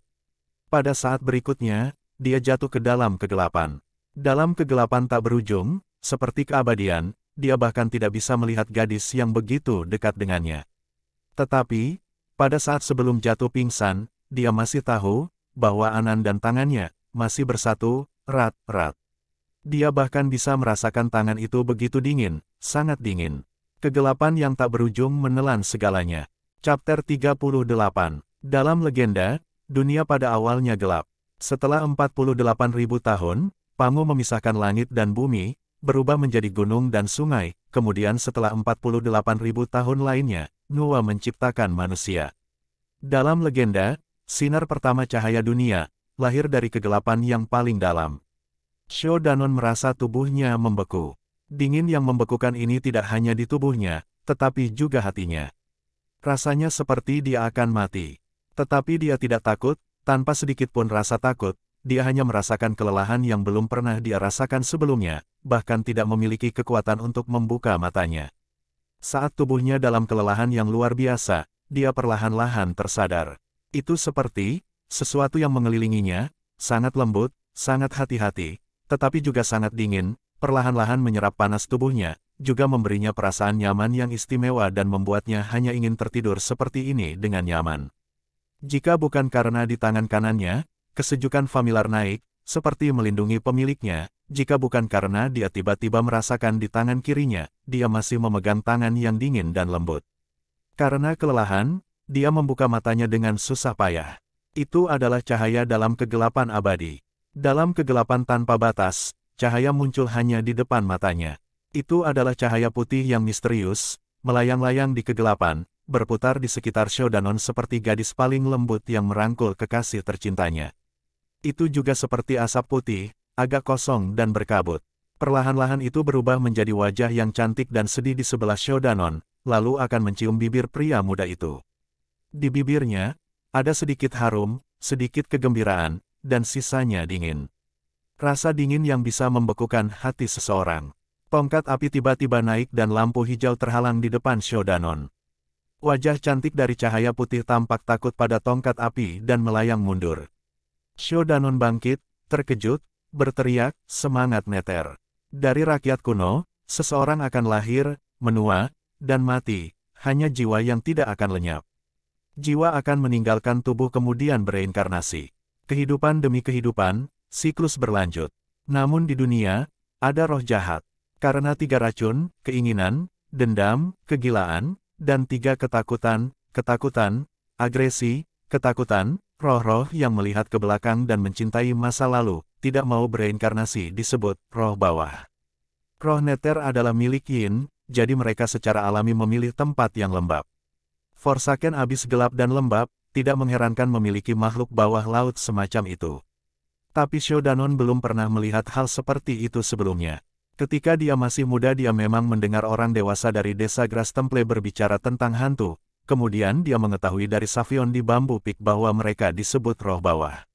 Pada saat berikutnya, dia jatuh ke dalam kegelapan. Dalam kegelapan tak berujung, seperti keabadian, dia bahkan tidak bisa melihat gadis yang begitu dekat dengannya. Tetapi, pada saat sebelum jatuh pingsan, dia masih tahu bahwa Anan dan tangannya masih bersatu, erat-erat. Dia bahkan bisa merasakan tangan itu begitu dingin, sangat dingin. Kegelapan yang tak berujung menelan segalanya. Chapter 38. Dalam legenda, dunia pada awalnya gelap. Setelah 48.000 tahun, Pangu memisahkan langit dan bumi, berubah menjadi gunung dan sungai, kemudian setelah 48.000 tahun lainnya, Nuwa menciptakan manusia. Dalam legenda, sinar pertama cahaya dunia, lahir dari kegelapan yang paling dalam. Shodanon merasa tubuhnya membeku. Dingin yang membekukan ini tidak hanya di tubuhnya, tetapi juga hatinya. Rasanya seperti dia akan mati. Tetapi dia tidak takut, tanpa sedikit pun rasa takut, dia hanya merasakan kelelahan yang belum pernah dia rasakan sebelumnya, bahkan tidak memiliki kekuatan untuk membuka matanya. Saat tubuhnya dalam kelelahan yang luar biasa, dia perlahan-lahan tersadar. Itu seperti sesuatu yang mengelilinginya, sangat lembut, sangat hati-hati, tetapi juga sangat dingin, perlahan-lahan menyerap panas tubuhnya, juga memberinya perasaan nyaman yang istimewa dan membuatnya hanya ingin tertidur seperti ini dengan nyaman. Jika bukan karena di tangan kanannya, kesejukan familiar naik, seperti melindungi pemiliknya, jika bukan karena dia tiba-tiba merasakan di tangan kirinya, dia masih memegang tangan yang dingin dan lembut. Karena kelelahan, dia membuka matanya dengan susah payah. Itu adalah cahaya dalam kegelapan abadi. Dalam kegelapan tanpa batas, cahaya muncul hanya di depan matanya. Itu adalah cahaya putih yang misterius, melayang-layang di kegelapan, berputar di sekitar Shodanon seperti gadis paling lembut yang merangkul kekasih tercintanya. Itu juga seperti asap putih, agak kosong dan berkabut. Perlahan-lahan itu berubah menjadi wajah yang cantik dan sedih di sebelah Shodanon, lalu akan mencium bibir pria muda itu. Di bibirnya, ada sedikit harum, sedikit kegembiraan, dan sisanya dingin. Rasa dingin yang bisa membekukan hati seseorang. Tongkat api tiba-tiba naik dan lampu hijau terhalang di depan Shodanon. Wajah cantik dari cahaya putih tampak takut pada tongkat api dan melayang mundur. Shodanon bangkit, terkejut, berteriak, semangat neter. Dari rakyat kuno, seseorang akan lahir, menua, dan mati, hanya jiwa yang tidak akan lenyap. Jiwa akan meninggalkan tubuh kemudian bereinkarnasi. Kehidupan demi kehidupan, siklus berlanjut. Namun di dunia, ada roh jahat. Karena 3 racun, keinginan, dendam, kegilaan, dan 3 ketakutan, agresi, ketakutan, roh-roh yang melihat ke belakang dan mencintai masa lalu, tidak mau bereinkarnasi disebut roh bawah. Roh neter adalah milik Yin, jadi mereka secara alami memilih tempat yang lembab. Forsaken abis gelap dan lembab, tidak mengherankan memiliki makhluk bawah laut semacam itu. Tapi Shodanon belum pernah melihat hal seperti itu sebelumnya. Ketika dia masih muda dia memang mendengar orang dewasa dari desa Grass Temple berbicara tentang hantu, kemudian dia mengetahui dari Savion di Bambu Peak bahwa mereka disebut roh bawah.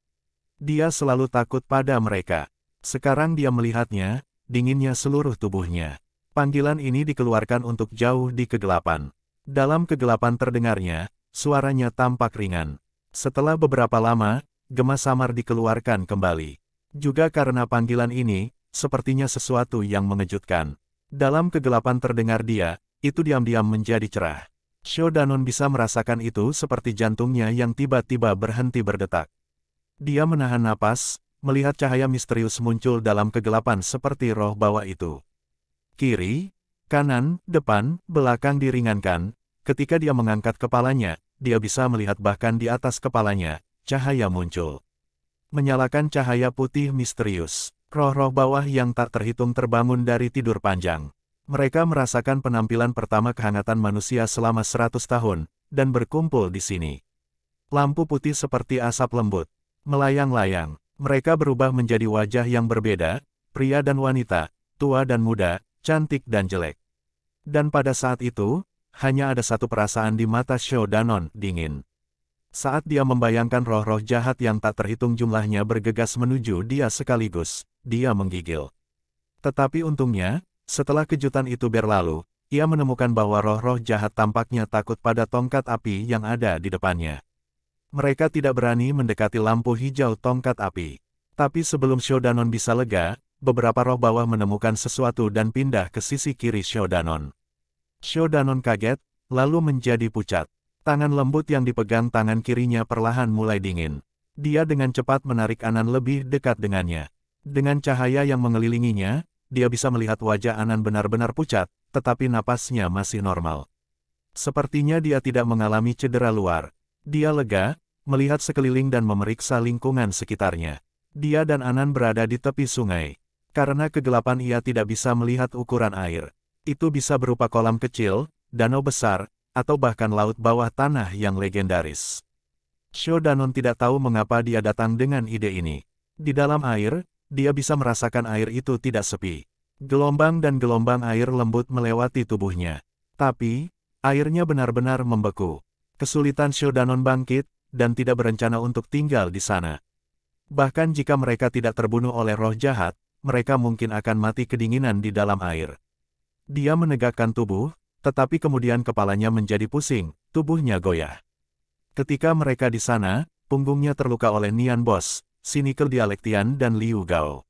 Dia selalu takut pada mereka. Sekarang dia melihatnya, dinginnya seluruh tubuhnya. Panggilan ini dikeluarkan untuk jauh di kegelapan. Dalam kegelapan terdengarnya, suaranya tampak ringan. Setelah beberapa lama, gema samar dikeluarkan kembali. Juga karena panggilan ini, sepertinya sesuatu yang mengejutkan. Dalam kegelapan terdengar dia, itu diam-diam menjadi cerah. Shodanon bisa merasakan itu seperti jantungnya yang tiba-tiba berhenti berdetak. Dia menahan napas, melihat cahaya misterius muncul dalam kegelapan seperti roh bawah itu. Kiri, kanan, depan, belakang diringankan. Ketika dia mengangkat kepalanya, dia bisa melihat bahkan di atas kepalanya, cahaya muncul. Menyalakan cahaya putih misterius. Roh-roh bawah yang tak terhitung terbangun dari tidur panjang. Mereka merasakan penampilan pertama kehangatan manusia selama 100 tahun, dan berkumpul di sini. Lampu putih seperti asap lembut, melayang-layang. Mereka berubah menjadi wajah yang berbeda, pria dan wanita, tua dan muda, cantik dan jelek. Dan pada saat itu, hanya ada satu perasaan di mata Shodanon, dingin. Saat dia membayangkan roh-roh jahat yang tak terhitung jumlahnya bergegas menuju dia sekaligus, dia menggigil. Tetapi untungnya, setelah kejutan itu berlalu, ia menemukan bahwa roh-roh jahat tampaknya takut pada tongkat api yang ada di depannya. Mereka tidak berani mendekati lampu hijau tongkat api. Tapi sebelum Shodanon bisa lega, beberapa roh bawah menemukan sesuatu dan pindah ke sisi kiri Shodanon. Shodanon kaget, lalu menjadi pucat. Tangan lembut yang dipegang tangan kirinya perlahan mulai dingin. Dia dengan cepat menarik Anan lebih dekat dengannya. Dengan cahaya yang mengelilinginya, dia bisa melihat wajah Anan benar-benar pucat, tetapi napasnya masih normal. Sepertinya dia tidak mengalami cedera luar. Dia lega, melihat sekeliling dan memeriksa lingkungan sekitarnya. Dia dan Anan berada di tepi sungai. Karena kegelapan ia tidak bisa melihat ukuran air. Itu bisa berupa kolam kecil, danau besar, atau bahkan laut bawah tanah yang legendaris. Shodanon tidak tahu mengapa dia datang dengan ide ini. Di dalam air, dia bisa merasakan air itu tidak sepi. Gelombang dan gelombang air lembut melewati tubuhnya. Tapi, airnya benar-benar membeku. Kesulitan Shodanon bangkit, dan tidak berencana untuk tinggal di sana. Bahkan jika mereka tidak terbunuh oleh roh jahat, mereka mungkin akan mati kedinginan di dalam air. Dia menegakkan tubuh, tetapi kemudian kepalanya menjadi pusing, tubuhnya goyah. Ketika mereka di sana, punggungnya terluka oleh Nian Bos, Cynical Dialektian dan Liu Gao.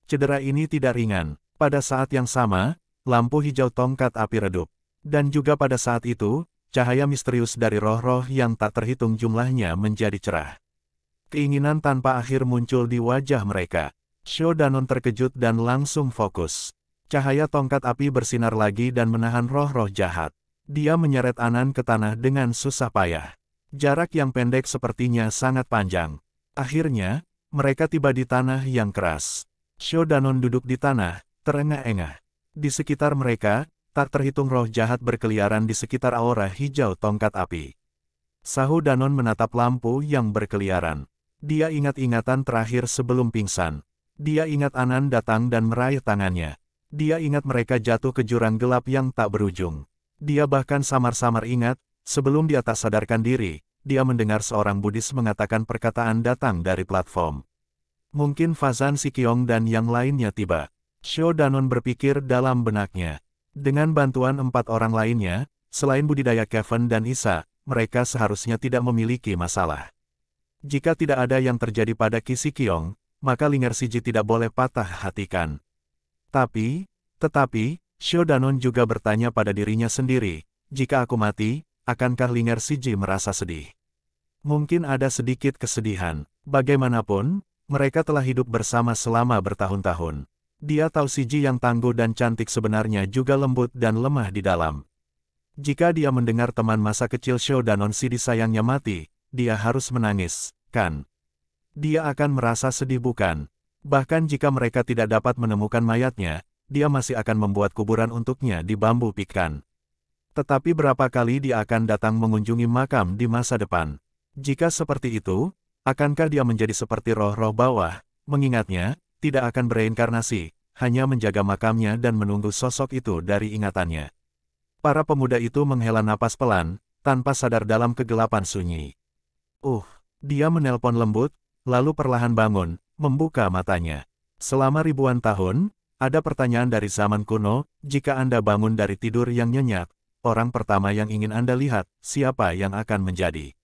Cedera ini tidak ringan. Pada saat yang sama, lampu hijau tongkat api redup. Dan juga pada saat itu, cahaya misterius dari roh-roh yang tak terhitung jumlahnya menjadi cerah. Keinginan tanpa akhir muncul di wajah mereka. Sho Danon terkejut dan langsung fokus. Cahaya tongkat api bersinar lagi dan menahan roh-roh jahat. Dia menyeret Anan ke tanah dengan susah payah. Jarak yang pendek sepertinya sangat panjang. Akhirnya, mereka tiba di tanah yang keras. Sho Danon duduk di tanah, terengah-engah. Di sekitar mereka, tak terhitung roh jahat berkeliaran di sekitar aura hijau tongkat api. Sahu Danon menatap lampu yang berkeliaran. Dia ingat ingatan terakhir sebelum pingsan. Dia ingat Anan datang dan meraih tangannya. Dia ingat mereka jatuh ke jurang gelap yang tak berujung. Dia bahkan samar-samar ingat, sebelum dia tak sadarkan diri, dia mendengar seorang Buddhis mengatakan perkataan datang dari platform. Mungkin Fazan Sikyong dan yang lainnya tiba. Sho Danon berpikir dalam benaknya. Dengan bantuan 4 orang lainnya, selain budidaya Kevin dan Isa, mereka seharusnya tidak memiliki masalah. Jika tidak ada yang terjadi pada Ki Sikyong, maka Linger Siji tidak boleh patah hatikan. Tetapi, Sho Danon juga bertanya pada dirinya sendiri, jika aku mati, akankah Linger Siji merasa sedih? Mungkin ada sedikit kesedihan. Bagaimanapun, mereka telah hidup bersama selama bertahun-tahun. Dia tahu Siji yang tangguh dan cantik sebenarnya juga lembut dan lemah di dalam. Jika dia mendengar teman masa kecil Sho Danon si disayangnya mati, dia harus menangis, kan? Dia akan merasa sedih bukan? Bahkan jika mereka tidak dapat menemukan mayatnya, dia masih akan membuat kuburan untuknya di bambu pikan. Tetapi berapa kali dia akan datang mengunjungi makam di masa depan? Jika seperti itu, akankah dia menjadi seperti roh-roh bawah, mengingatnya, tidak akan bereinkarnasi, hanya menjaga makamnya dan menunggu sosok itu dari ingatannya? Para pemuda itu menghela napas pelan, tanpa sadar dalam kegelapan sunyi. Dia menelpon lembut, lalu perlahan bangun, membuka matanya. Selama ribuan tahun, ada pertanyaan dari zaman kuno, jika Anda bangun dari tidur yang nyenyak, orang pertama yang ingin Anda lihat, siapa yang akan menjadi?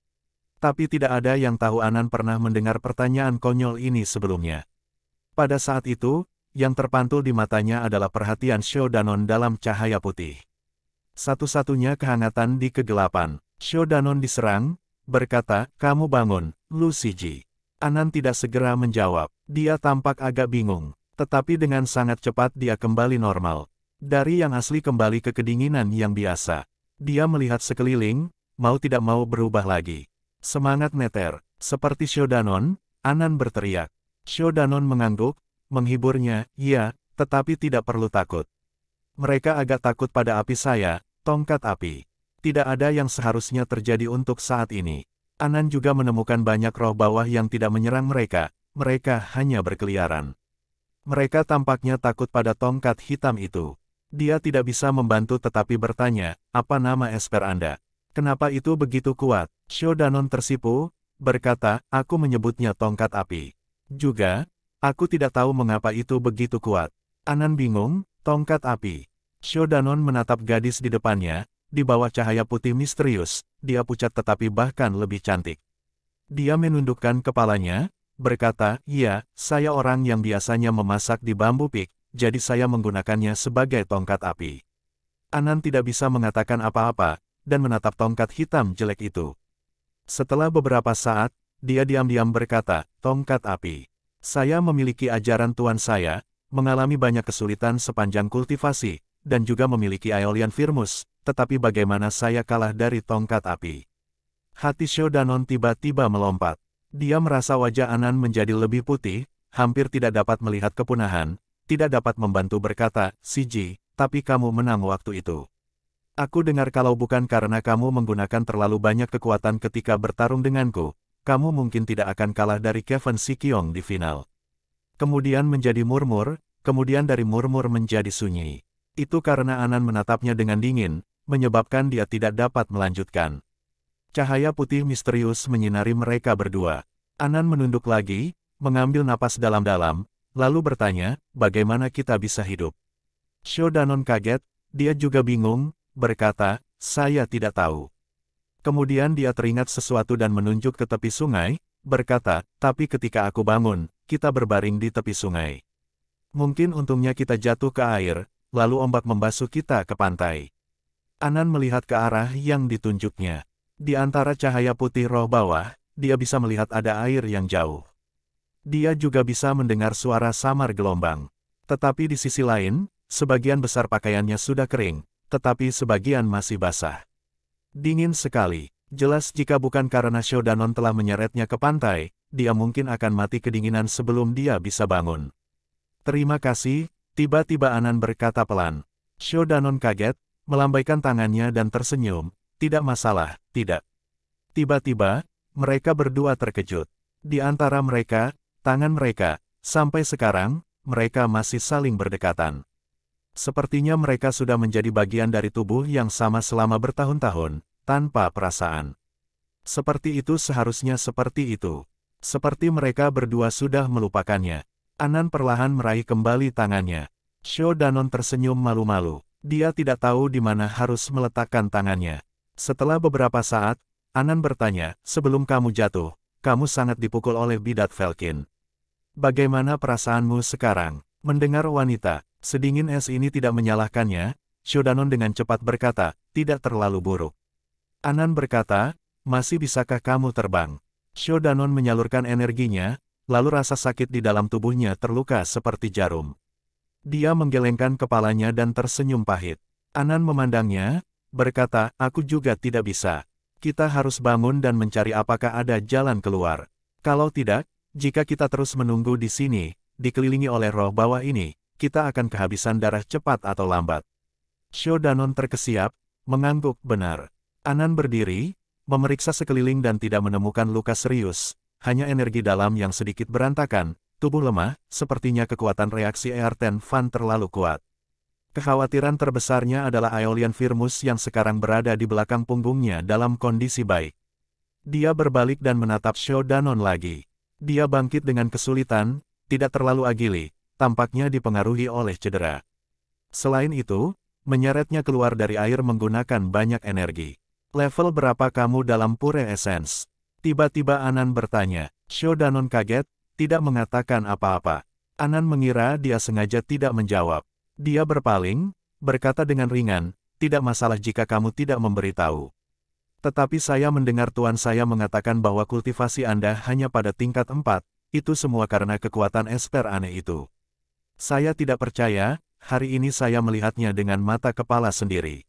Tapi tidak ada yang tahu Anan pernah mendengar pertanyaan konyol ini sebelumnya. Pada saat itu, yang terpantul di matanya adalah perhatian Sho Danon dalam cahaya putih. Satu-satunya kehangatan di kegelapan. Sho Danon diserang, berkata, "Kamu bangun, Lu Siji." Anan tidak segera menjawab. Dia tampak agak bingung. Tetapi dengan sangat cepat dia kembali normal. Dari yang asli kembali ke kedinginan yang biasa. Dia melihat sekeliling, mau tidak mau berubah lagi. Semangat neter. Seperti Sho Danon, Anan berteriak. Sho Danon mengangguk, menghiburnya, "Iya, tetapi tidak perlu takut. Mereka agak takut pada api saya, tongkat api. Tidak ada yang seharusnya terjadi untuk saat ini." Anan juga menemukan banyak roh bawah yang tidak menyerang mereka hanya berkeliaran. Mereka tampaknya takut pada tongkat hitam itu. Dia tidak bisa membantu tetapi bertanya, "Apa nama esper Anda? Kenapa itu begitu kuat?" Sho Danon tersipu, berkata, "Aku menyebutnya tongkat api. Juga, aku tidak tahu mengapa itu begitu kuat." Anan bingung, tongkat api. Sho Danon menatap gadis di depannya. Di bawah cahaya putih misterius, dia pucat tetapi bahkan lebih cantik. Dia menundukkan kepalanya, berkata, "Iya, saya orang yang biasanya memasak di bambu pik, jadi saya menggunakannya sebagai tongkat api." Anan tidak bisa mengatakan apa-apa, dan menatap tongkat hitam jelek itu. Setelah beberapa saat, dia diam-diam berkata, "Tongkat api. Saya memiliki ajaran tuan saya, mengalami banyak kesulitan sepanjang kultivasi, dan juga memiliki Aeolian Firmus. Tetapi bagaimana saya kalah dari tongkat api?" Hati Sho Danon tiba-tiba melompat. Dia merasa wajah Anan menjadi lebih putih, hampir tidak dapat melihat kepunahan, tidak dapat membantu berkata, "Siji, tapi kamu menang waktu itu. Aku dengar kalau bukan karena kamu menggunakan terlalu banyak kekuatan ketika bertarung denganku, kamu mungkin tidak akan kalah dari Kevin Sikyong di final." Kemudian menjadi murmur, kemudian dari murmur menjadi sunyi. Itu karena Anan menatapnya dengan dingin, menyebabkan dia tidak dapat melanjutkan. Cahaya putih misterius menyinari mereka berdua. Anan menunduk lagi, mengambil napas dalam-dalam, lalu bertanya, "Bagaimana kita bisa hidup?" Sho Danon kaget, dia juga bingung, berkata, "Saya tidak tahu." Kemudian dia teringat sesuatu dan menunjuk ke tepi sungai, berkata, "Tapi ketika aku bangun, kita berbaring di tepi sungai. Mungkin untungnya kita jatuh ke air, lalu ombak membasuh kita ke pantai." Anan melihat ke arah yang ditunjuknya. Di antara cahaya putih roh bawah, dia bisa melihat ada air yang jauh. Dia juga bisa mendengar suara samar gelombang. Tetapi di sisi lain, sebagian besar pakaiannya sudah kering, tetapi sebagian masih basah. Dingin sekali. Jelas jika bukan karena Shodanon telah menyeretnya ke pantai, dia mungkin akan mati kedinginan sebelum dia bisa bangun. Terima kasih, tiba-tiba Anan berkata pelan. Shodanon kaget, melambaikan tangannya dan tersenyum. Tidak masalah, tidak. Tiba-tiba, mereka berdua terkejut. Di antara mereka, tangan mereka, sampai sekarang, mereka masih saling berdekatan. Sepertinya mereka sudah menjadi bagian dari tubuh yang sama selama bertahun-tahun, tanpa perasaan. Seperti itu seharusnya seperti itu. Seperti mereka berdua sudah melupakannya. Anan perlahan meraih kembali tangannya. Shodanon tersenyum malu-malu. Dia tidak tahu di mana harus meletakkan tangannya. Setelah beberapa saat, Anan bertanya, sebelum kamu jatuh, kamu sangat dipukul oleh bidat Velkin. Bagaimana perasaanmu sekarang? Mendengar wanita sedingin es ini tidak menyalahkannya, Shodanon dengan cepat berkata, tidak terlalu buruk. Anan berkata, masih bisakah kamu terbang? Shodanon menyalurkan energinya, lalu rasa sakit di dalam tubuhnya terluka seperti jarum. Dia menggelengkan kepalanya dan tersenyum pahit. Anan memandangnya, berkata, aku juga tidak bisa. Kita harus bangun dan mencari apakah ada jalan keluar. Kalau tidak, jika kita terus menunggu di sini, dikelilingi oleh roh bawah ini, kita akan kehabisan darah cepat atau lambat. Shodanon terkesiap, mengangguk benar. Anan berdiri, memeriksa sekeliling dan tidak menemukan luka serius, hanya energi dalam yang sedikit berantakan, tubuh lemah, sepertinya kekuatan reaksi Earthen Fan terlalu kuat. Kekhawatiran terbesarnya adalah Aeolian Firmus yang sekarang berada di belakang punggungnya dalam kondisi baik. Dia berbalik dan menatap Shodanon lagi. Dia bangkit dengan kesulitan, tidak terlalu agili, tampaknya dipengaruhi oleh cedera. Selain itu, menyeretnya keluar dari air menggunakan banyak energi. Level berapa kamu dalam Pure Essence? Tiba-tiba Anan bertanya. Shodanon kaget, tidak mengatakan apa-apa. Anan mengira dia sengaja tidak menjawab. Dia berpaling, berkata dengan ringan, tidak masalah jika kamu tidak memberitahu. Tetapi saya mendengar tuan saya mengatakan bahwa kultivasi Anda hanya pada tingkat 4, itu semua karena kekuatan esper aneh itu. Saya tidak percaya, hari ini saya melihatnya dengan mata kepala sendiri.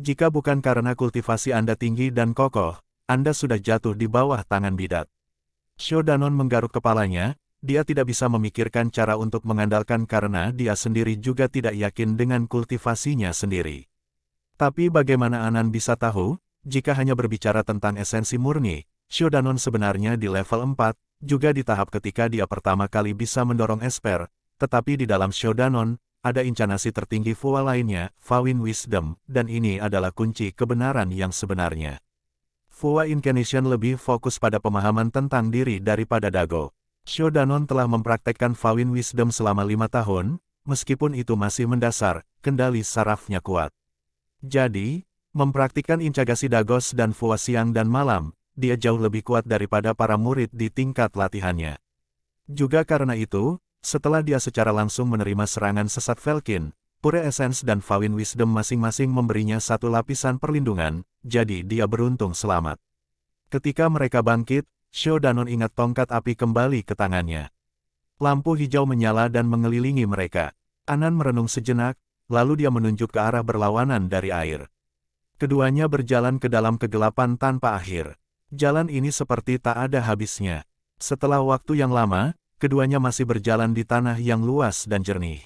Jika bukan karena kultivasi Anda tinggi dan kokoh, Anda sudah jatuh di bawah tangan bidat. Shodanon menggaruk kepalanya, dia tidak bisa memikirkan cara untuk mengandalkan karena dia sendiri juga tidak yakin dengan kultivasinya sendiri. Tapi bagaimana Anan bisa tahu, jika hanya berbicara tentang esensi murni, Shodanon sebenarnya di level 4, juga di tahap ketika dia pertama kali bisa mendorong esper, tetapi di dalam Shodanon, ada incarnasi tertinggi Fua lainnya, Fawin Wisdom, dan ini adalah kunci kebenaran yang sebenarnya. Fua Incarnation lebih fokus pada pemahaman tentang diri daripada Dago. Shodanon telah mempraktekkan Fawin Wisdom selama 5 tahun, meskipun itu masih mendasar, kendali sarafnya kuat. Jadi, mempraktikkan Incagasi Dagos dan Fua siang dan malam, dia jauh lebih kuat daripada para murid di tingkat latihannya. Juga karena itu, setelah dia secara langsung menerima serangan sesat Velkin, Pure Essence dan Fawin Wisdom masing-masing memberinya satu lapisan perlindungan, jadi dia beruntung selamat. Ketika mereka bangkit, Shodanon ingat tongkat api kembali ke tangannya. Lampu hijau menyala dan mengelilingi mereka. Anan merenung sejenak, lalu dia menunjuk ke arah berlawanan dari air. Keduanya berjalan ke dalam kegelapan tanpa akhir. Jalan ini seperti tak ada habisnya. Setelah waktu yang lama, keduanya masih berjalan di tanah yang luas dan jernih.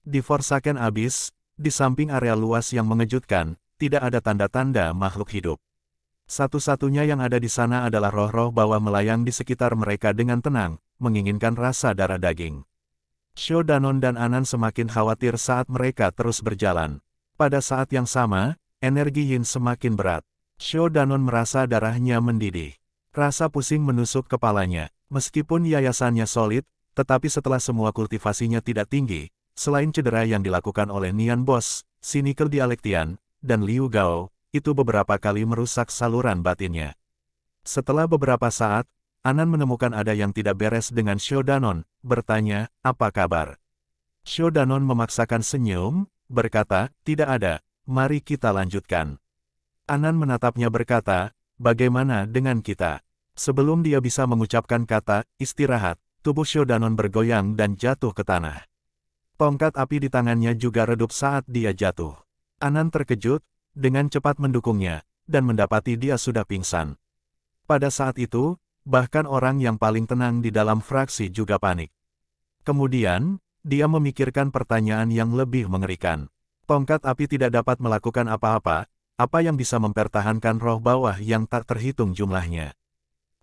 Di Forsaken Abyss, di samping area luas yang mengejutkan, tidak ada tanda-tanda makhluk hidup. Satu-satunya yang ada di sana adalah roh-roh bawah melayang di sekitar mereka dengan tenang, menginginkan rasa darah daging. Shodanon dan Anan semakin khawatir saat mereka terus berjalan. Pada saat yang sama, energi Yin semakin berat. Shodanon merasa darahnya mendidih. Rasa pusing menusuk kepalanya. Meskipun yayasannya solid, tetapi setelah semua kultivasinya tidak tinggi, selain cedera yang dilakukan oleh Nian Boss, Cynical Dialektian, dan Liu Gao, itu beberapa kali merusak saluran batinnya. Setelah beberapa saat, Anan menemukan ada yang tidak beres dengan Shodanon, bertanya, apa kabar? Shodanon memaksakan senyum, berkata, tidak ada, mari kita lanjutkan. Anan menatapnya berkata, bagaimana dengan kita? Sebelum dia bisa mengucapkan kata istirahat, tubuh Shodanon bergoyang dan jatuh ke tanah. Tongkat api di tangannya juga redup saat dia jatuh. Anan terkejut, dengan cepat mendukungnya, dan mendapati dia sudah pingsan. Pada saat itu, bahkan orang yang paling tenang di dalam fraksi juga panik. Kemudian, dia memikirkan pertanyaan yang lebih mengerikan. Tongkat api tidak dapat melakukan apa-apa, apa yang bisa mempertahankan roh bawah yang tak terhitung jumlahnya.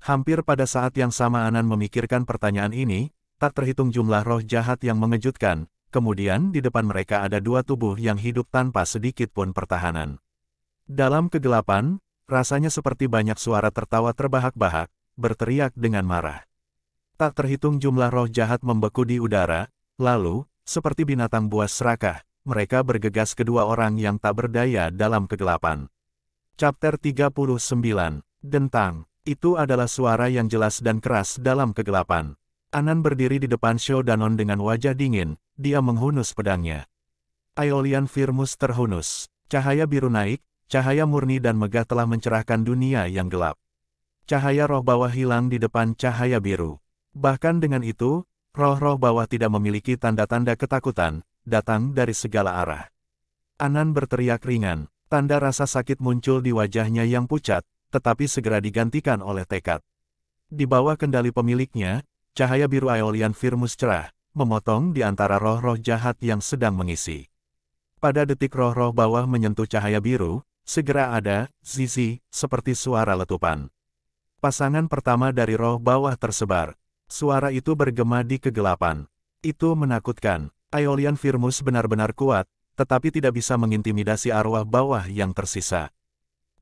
Hampir pada saat yang sama Anan memikirkan pertanyaan ini, tak terhitung jumlah roh jahat yang mengejutkan, kemudian di depan mereka ada dua tubuh yang hidup tanpa sedikit pun pertahanan. Dalam kegelapan, rasanya seperti banyak suara tertawa terbahak-bahak, berteriak dengan marah. Tak terhitung jumlah roh jahat membeku di udara, lalu, seperti binatang buas serakah, mereka bergegas kedua orang yang tak berdaya dalam kegelapan. Chapter 39, Dentang. Itu adalah suara yang jelas dan keras dalam kegelapan. Anan berdiri di depan Shodanon dengan wajah dingin, dia menghunus pedangnya. Aeolian Firmus terhunus. Cahaya biru naik, cahaya murni dan megah telah mencerahkan dunia yang gelap. Cahaya roh bawah hilang di depan cahaya biru. Bahkan dengan itu, roh-roh bawah tidak memiliki tanda-tanda ketakutan, datang dari segala arah. Anan berteriak ringan, tanda rasa sakit muncul di wajahnya yang pucat, tetapi segera digantikan oleh tekad. Di bawah kendali pemiliknya, cahaya biru Aeolian Firmus cerah, memotong di antara roh-roh jahat yang sedang mengisi. Pada detik roh-roh bawah menyentuh cahaya biru, segera ada, zizi, seperti suara letupan. Pasangan pertama dari roh bawah tersebar. Suara itu bergema di kegelapan. Itu menakutkan. Aeolian Firmus benar-benar kuat, tetapi tidak bisa mengintimidasi arwah bawah yang tersisa.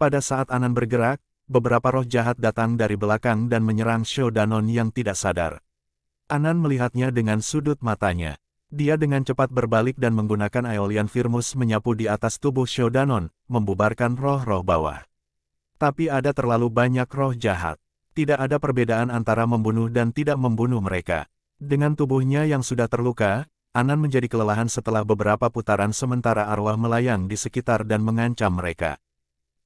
Pada saat Anan bergerak, beberapa roh jahat datang dari belakang dan menyerang Shodanon yang tidak sadar. Anan melihatnya dengan sudut matanya. Dia dengan cepat berbalik dan menggunakan Aeolian Firmus menyapu di atas tubuh Shodanon, membubarkan roh-roh bawah. Tapi ada terlalu banyak roh jahat. Tidak ada perbedaan antara membunuh dan tidak membunuh mereka. Dengan tubuhnya yang sudah terluka, Anan menjadi kelelahan setelah beberapa putaran sementara arwah melayang di sekitar dan mengancam mereka.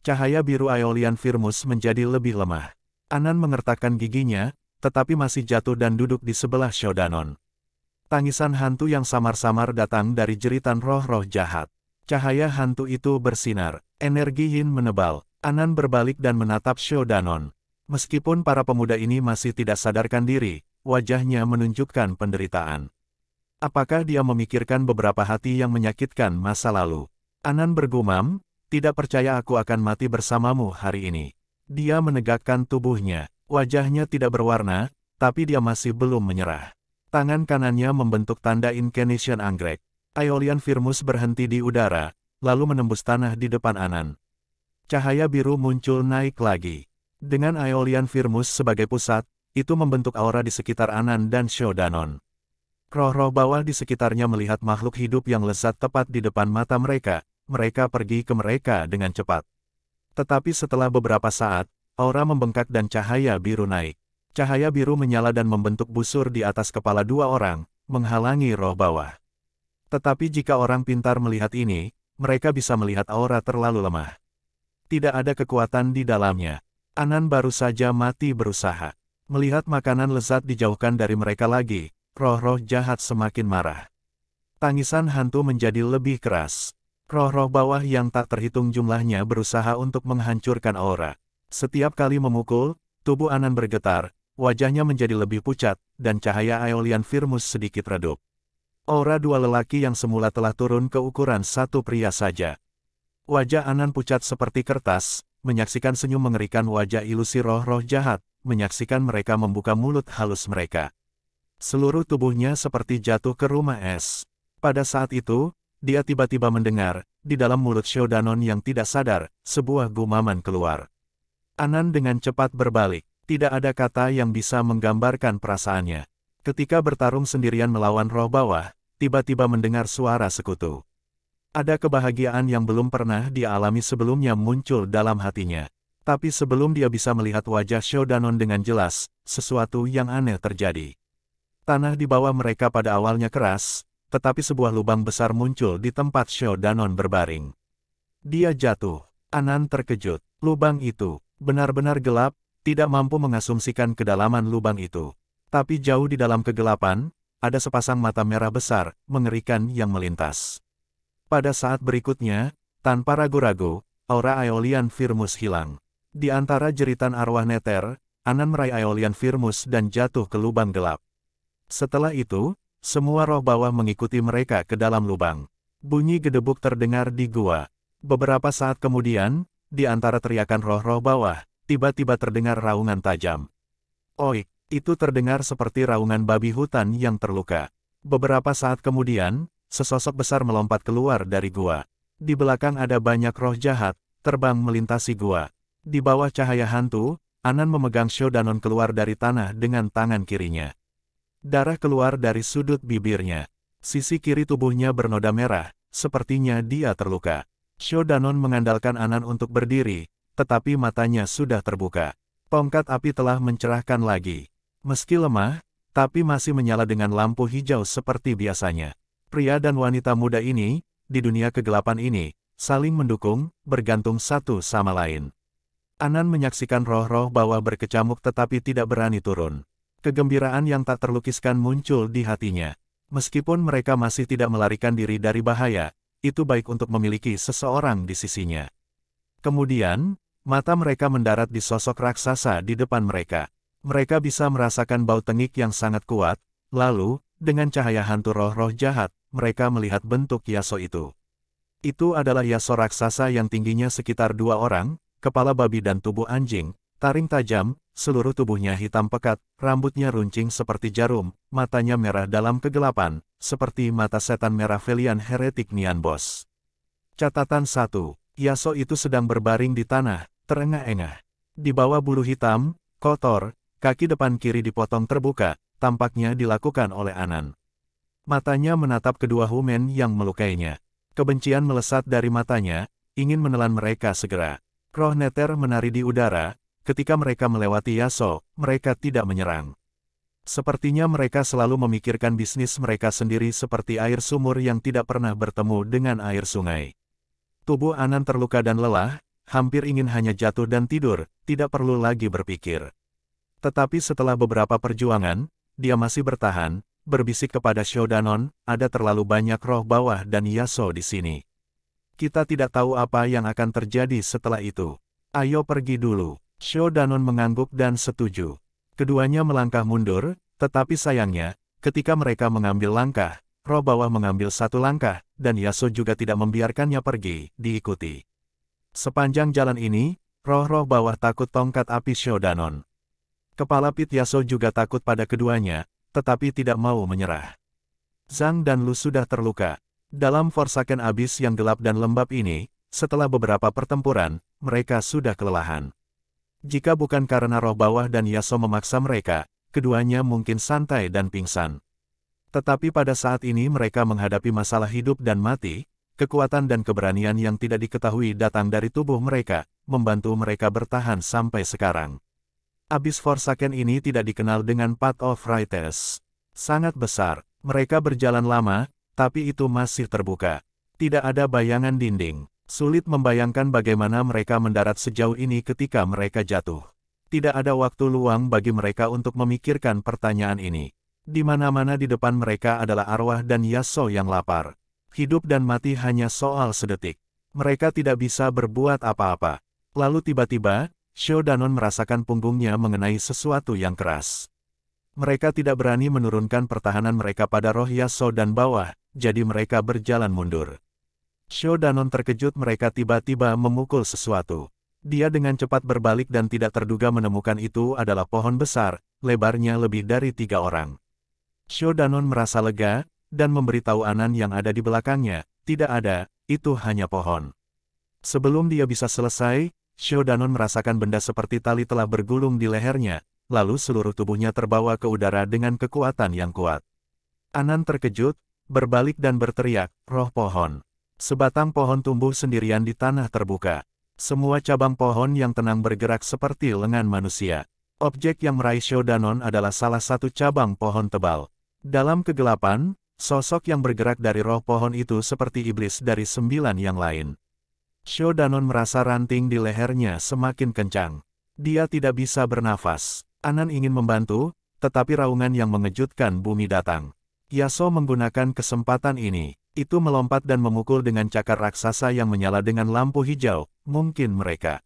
Cahaya biru Aeolian Firmus menjadi lebih lemah. Anan mengertakkan giginya, tetapi masih jatuh dan duduk di sebelah Shodanon. Tangisan hantu yang samar-samar datang dari jeritan roh-roh jahat. Cahaya hantu itu bersinar, energi yin menebal. Anan berbalik dan menatap Shodanon. Meskipun para pemuda ini masih tidak sadarkan diri, wajahnya menunjukkan penderitaan. Apakah dia memikirkan beberapa hati yang menyakitkan masa lalu? Anan bergumam, tidak percaya aku akan mati bersamamu hari ini. Dia menegakkan tubuhnya, wajahnya tidak berwarna, tapi dia masih belum menyerah. Tangan kanannya membentuk tanda incantation anggrek. Aeolian Firmus berhenti di udara, lalu menembus tanah di depan Anan. Cahaya biru muncul naik lagi. Dengan Aeolian Firmus sebagai pusat, itu membentuk aura di sekitar Anan dan Shodanon. Roh-roh bawah di sekitarnya melihat makhluk hidup yang lezat tepat di depan mata mereka. Mereka pergi ke mereka dengan cepat. Tetapi setelah beberapa saat, aura membengkak dan cahaya biru naik. Cahaya biru menyala dan membentuk busur di atas kepala dua orang, menghalangi roh bawah. Tetapi jika orang pintar melihat ini, mereka bisa melihat aura terlalu lemah. Tidak ada kekuatan di dalamnya. Anan baru saja mati berusaha. Melihat makanan lezat dijauhkan dari mereka lagi, roh-roh jahat semakin marah. Tangisan hantu menjadi lebih keras. Roh-roh bawah yang tak terhitung jumlahnya berusaha untuk menghancurkan aura. Setiap kali memukul, tubuh Anan bergetar, wajahnya menjadi lebih pucat, dan cahaya Aeolian Firmus sedikit redup. Aura dua lelaki yang semula telah turun ke ukuran satu pria saja. Wajah Anan pucat seperti kertas, menyaksikan senyum mengerikan wajah ilusi roh-roh jahat, menyaksikan mereka membuka mulut halus mereka. Seluruh tubuhnya seperti jatuh ke rumah es. Pada saat itu, dia tiba-tiba mendengar, di dalam mulut Shodanon yang tidak sadar, sebuah gumaman keluar. Anan dengan cepat berbalik, tidak ada kata yang bisa menggambarkan perasaannya. Ketika bertarung sendirian melawan roh bawah, tiba-tiba mendengar suara sekutu. Ada kebahagiaan yang belum pernah dia alami sebelumnya muncul dalam hatinya. Tapi sebelum dia bisa melihat wajah Shodanon dengan jelas, sesuatu yang aneh terjadi. Tanah di bawah mereka pada awalnya keras, tetapi sebuah lubang besar muncul di tempat Shodanon berbaring. Dia jatuh. Anan terkejut. Lubang itu benar-benar gelap, tidak mampu mengasumsikan kedalaman lubang itu. Tapi jauh di dalam kegelapan, ada sepasang mata merah besar, mengerikan yang melintas. Pada saat berikutnya, tanpa ragu-ragu, aura Aeolian Firmus hilang. Di antara jeritan arwah Nether, Anan meraih Aeolian Firmus dan jatuh ke lubang gelap. Setelah itu, semua roh bawah mengikuti mereka ke dalam lubang. Bunyi gedebuk terdengar di gua. Beberapa saat kemudian, di antara teriakan roh-roh bawah, tiba-tiba terdengar raungan tajam. Oik, itu terdengar seperti raungan babi hutan yang terluka. Beberapa saat kemudian, sesosok besar melompat keluar dari gua. Di belakang ada banyak roh jahat, terbang melintasi gua. Di bawah cahaya hantu, Anan memegang Shodanon keluar dari tanah dengan tangan kirinya. Darah keluar dari sudut bibirnya. Sisi kiri tubuhnya bernoda merah, sepertinya dia terluka. Shodanon mengandalkan Anan untuk berdiri, tetapi matanya sudah terbuka. Tongkat api telah mencerahkan lagi. Meski lemah, tapi masih menyala dengan lampu hijau seperti biasanya. Pria dan wanita muda ini, di dunia kegelapan ini, saling mendukung, bergantung satu sama lain. Anan menyaksikan roh-roh bawah berkecamuk tetapi tidak berani turun. Kegembiraan yang tak terlukiskan muncul di hatinya. Meskipun mereka masih tidak melarikan diri dari bahaya, itu baik untuk memiliki seseorang di sisinya. Kemudian, mata mereka mendarat di sosok raksasa di depan mereka. Mereka bisa merasakan bau tengik yang sangat kuat, lalu, dengan cahaya hantu roh-roh jahat, mereka melihat bentuk Yasuo itu. Itu adalah Yasuo raksasa yang tingginya sekitar 2 orang, kepala babi dan tubuh anjing, taring tajam, seluruh tubuhnya hitam pekat, rambutnya runcing seperti jarum, matanya merah dalam kegelapan, seperti mata setan merah Velian Heretik Nian Boss. Catatan 1. Yasuo itu sedang berbaring di tanah, terengah-engah. Di bawah bulu hitam, kotor, kaki depan kiri dipotong terbuka, tampaknya dilakukan oleh Anan. Matanya menatap kedua human yang melukainya. Kebencian melesat dari matanya, ingin menelan mereka segera. Roh Nether menari di udara, ketika mereka melewati Yasuo, mereka tidak menyerang. Sepertinya mereka selalu memikirkan bisnis mereka sendiri seperti air sumur yang tidak pernah bertemu dengan air sungai. Tubuh Anan terluka dan lelah, hampir ingin hanya jatuh dan tidur, tidak perlu lagi berpikir. Tetapi setelah beberapa perjuangan, dia masih bertahan, berbisik kepada Shodanon, ada terlalu banyak roh bawah dan Yasuo di sini. Kita tidak tahu apa yang akan terjadi setelah itu. Ayo pergi dulu. Shodanon mengangguk dan setuju. Keduanya melangkah mundur, tetapi sayangnya, ketika mereka mengambil langkah, roh bawah mengambil satu langkah, dan Yasuo juga tidak membiarkannya pergi, diikuti. Sepanjang jalan ini, roh-roh bawah takut tongkat api Shodanon. Kepala Pit Yasuo juga takut pada keduanya, tetapi tidak mau menyerah. Zhang dan Lu sudah terluka. Dalam Forsaken Abyss yang gelap dan lembab ini, setelah beberapa pertempuran, mereka sudah kelelahan. Jika bukan karena roh bawah dan Yasuo memaksa mereka, keduanya mungkin santai dan pingsan. Tetapi pada saat ini mereka menghadapi masalah hidup dan mati, kekuatan dan keberanian yang tidak diketahui datang dari tubuh mereka, membantu mereka bertahan sampai sekarang. Abyss Forsaken ini tidak dikenal dengan Path of Righteous. Sangat besar, mereka berjalan lama, tapi itu masih terbuka. Tidak ada bayangan dinding. Sulit membayangkan bagaimana mereka mendarat sejauh ini ketika mereka jatuh. Tidak ada waktu luang bagi mereka untuk memikirkan pertanyaan ini. Di mana-mana di depan mereka adalah arwah dan Yasuo yang lapar. Hidup dan mati hanya soal sedetik. Mereka tidak bisa berbuat apa-apa. Lalu tiba-tiba, Shodanon merasakan punggungnya mengenai sesuatu yang keras. Mereka tidak berani menurunkan pertahanan mereka pada roh Yasuo dan bawah, jadi mereka berjalan mundur. Shodanon terkejut mereka tiba-tiba memukul sesuatu. Dia dengan cepat berbalik dan tidak terduga menemukan itu adalah pohon besar, lebarnya lebih dari 3 orang. Shodanon merasa lega, dan memberitahu Anan yang ada di belakangnya, tidak ada, itu hanya pohon. Sebelum dia bisa selesai, Shodanon merasakan benda seperti tali telah bergulung di lehernya, lalu seluruh tubuhnya terbawa ke udara dengan kekuatan yang kuat. Anan terkejut, berbalik dan berteriak, roh pohon. Sebatang pohon tumbuh sendirian di tanah terbuka. Semua cabang pohon yang tenang bergerak seperti lengan manusia. Objek yang meraih Shodanon adalah salah satu cabang pohon tebal. Dalam kegelapan, sosok yang bergerak dari roh pohon itu seperti iblis dari 9 yang lain. Shodanon merasa ranting di lehernya semakin kencang. Dia tidak bisa bernafas. Anan ingin membantu, tetapi raungan yang mengejutkan bumi datang. Yasuo menggunakan kesempatan ini. Itu melompat dan memukul dengan cakar raksasa yang menyala dengan lampu hijau. Mungkin mereka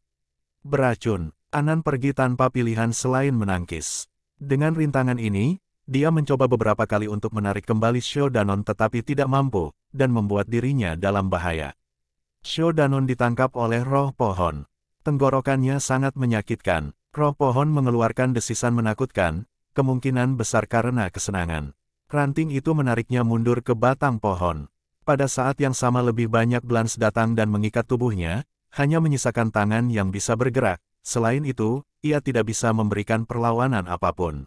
beracun. Anan pergi tanpa pilihan selain menangkis. Dengan rintangan ini, dia mencoba beberapa kali untuk menarik kembali Xiao Danon tetapi tidak mampu, dan membuat dirinya dalam bahaya. Xiao Danon ditangkap oleh roh pohon. Tenggorokannya sangat menyakitkan. Roh pohon mengeluarkan desisan menakutkan, kemungkinan besar karena kesenangan. Ranting itu menariknya mundur ke batang pohon. Pada saat yang sama lebih banyak Blans datang dan mengikat tubuhnya, hanya menyisakan tangan yang bisa bergerak. Selain itu, ia tidak bisa memberikan perlawanan apapun.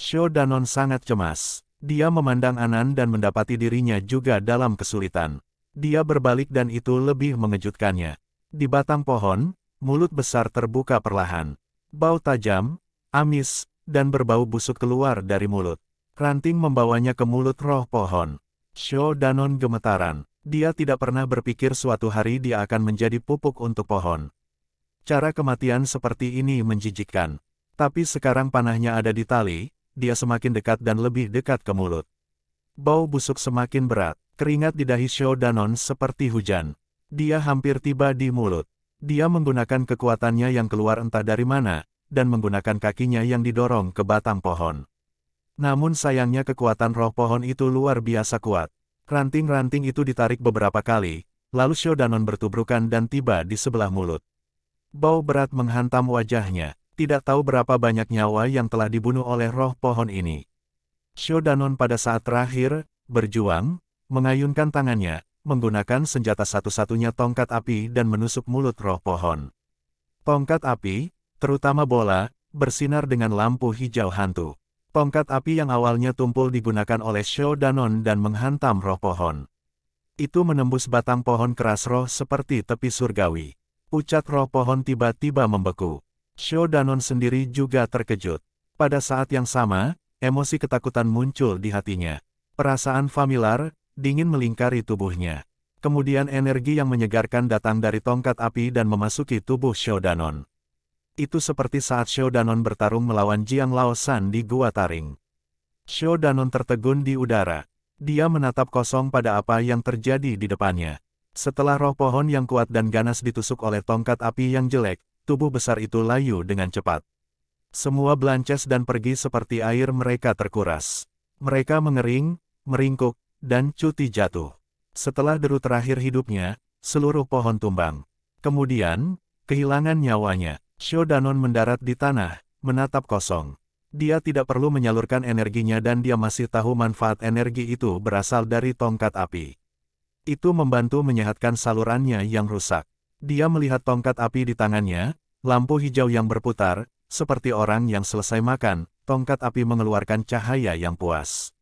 Xiao Danon sangat cemas. Dia memandang Anan dan mendapati dirinya juga dalam kesulitan. Dia berbalik dan itu lebih mengejutkannya. Di batang pohon, mulut besar terbuka perlahan. Bau tajam, amis, dan berbau busuk keluar dari mulut. Ranting membawanya ke mulut roh pohon. Xiao Danon gemetaran. Dia tidak pernah berpikir suatu hari dia akan menjadi pupuk untuk pohon. Cara kematian seperti ini menjijikkan. Tapi sekarang panahnya ada di tali, dia semakin dekat dan lebih dekat ke mulut. Bau busuk semakin berat, keringat di dahi Xiao Danon seperti hujan. Dia hampir tiba di mulut. Dia menggunakan kekuatannya yang keluar entah dari mana, dan menggunakan kakinya yang didorong ke batang pohon. Namun sayangnya kekuatan roh pohon itu luar biasa kuat. Ranting-ranting itu ditarik beberapa kali, lalu Xiao Danon bertubrukan dan tiba di sebelah mulut. Bau berat menghantam wajahnya, tidak tahu berapa banyak nyawa yang telah dibunuh oleh roh pohon ini. Xiao Danon pada saat terakhir, berjuang, mengayunkan tangannya, menggunakan senjata satu-satunya tongkat api dan menusuk mulut roh pohon. Tongkat api, terutama bola, bersinar dengan lampu hijau hantu. Tongkat api yang awalnya tumpul digunakan oleh Xiao Danon dan menghantam roh pohon. Itu menembus batang pohon keras roh seperti tepi surgawi. Pucat roh pohon tiba-tiba membeku. Xiao Danon sendiri juga terkejut. Pada saat yang sama, emosi ketakutan muncul di hatinya. Perasaan familiar, dingin melingkari tubuhnya. Kemudian energi yang menyegarkan datang dari tongkat api dan memasuki tubuh Xiao Danon. Itu seperti saat Xiao Danon bertarung melawan Jiang Laosan di Gua Taring. Xiao Danon tertegun di udara. Dia menatap kosong pada apa yang terjadi di depannya. Setelah roh pohon yang kuat dan ganas ditusuk oleh tongkat api yang jelek, tubuh besar itu layu dengan cepat. Semua Blances dan pergi seperti air mereka terkuras. Mereka mengering, meringkuk, dan cuti jatuh. Setelah deru terakhir hidupnya, seluruh pohon tumbang. Kemudian, kehilangan nyawanya. Xiao Danon mendarat di tanah, menatap kosong. Dia tidak perlu menyalurkan energinya dan dia masih tahu manfaat energi itu berasal dari tongkat api. Itu membantu menyehatkan salurannya yang rusak. Dia melihat tongkat api di tangannya, lampu hijau yang berputar, seperti orang yang selesai makan, tongkat api mengeluarkan cahaya yang puas.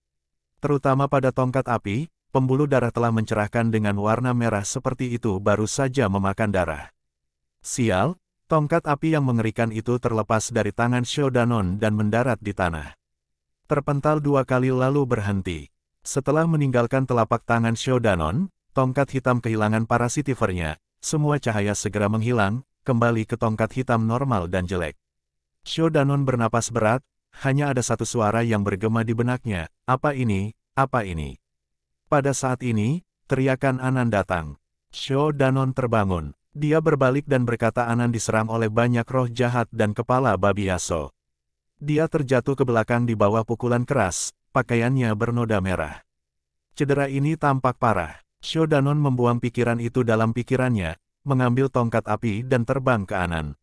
Terutama pada tongkat api, pembuluh darah telah mencerahkan dengan warna merah seperti itu baru saja memakan darah. Sial, tongkat api yang mengerikan itu terlepas dari tangan Xiao Danon dan mendarat di tanah. Terpental 2 kali lalu berhenti. Setelah meninggalkan telapak tangan Xiao Danon, tongkat hitam kehilangan parasitivernya, semua cahaya segera menghilang, kembali ke tongkat hitam normal dan jelek. Xiao Danon bernapas berat, hanya ada satu suara yang bergema di benaknya, apa ini, apa ini? Pada saat ini, teriakan Anan datang. Xiao Danon terbangun. Dia berbalik dan berkata Anan diserang oleh banyak roh jahat dan kepala babi Yasuo. Dia terjatuh ke belakang di bawah pukulan keras, pakaiannya bernoda merah. Cedera ini tampak parah. Xiao Danon membuang pikiran itu dalam pikirannya, mengambil tongkat api dan terbang ke Anan.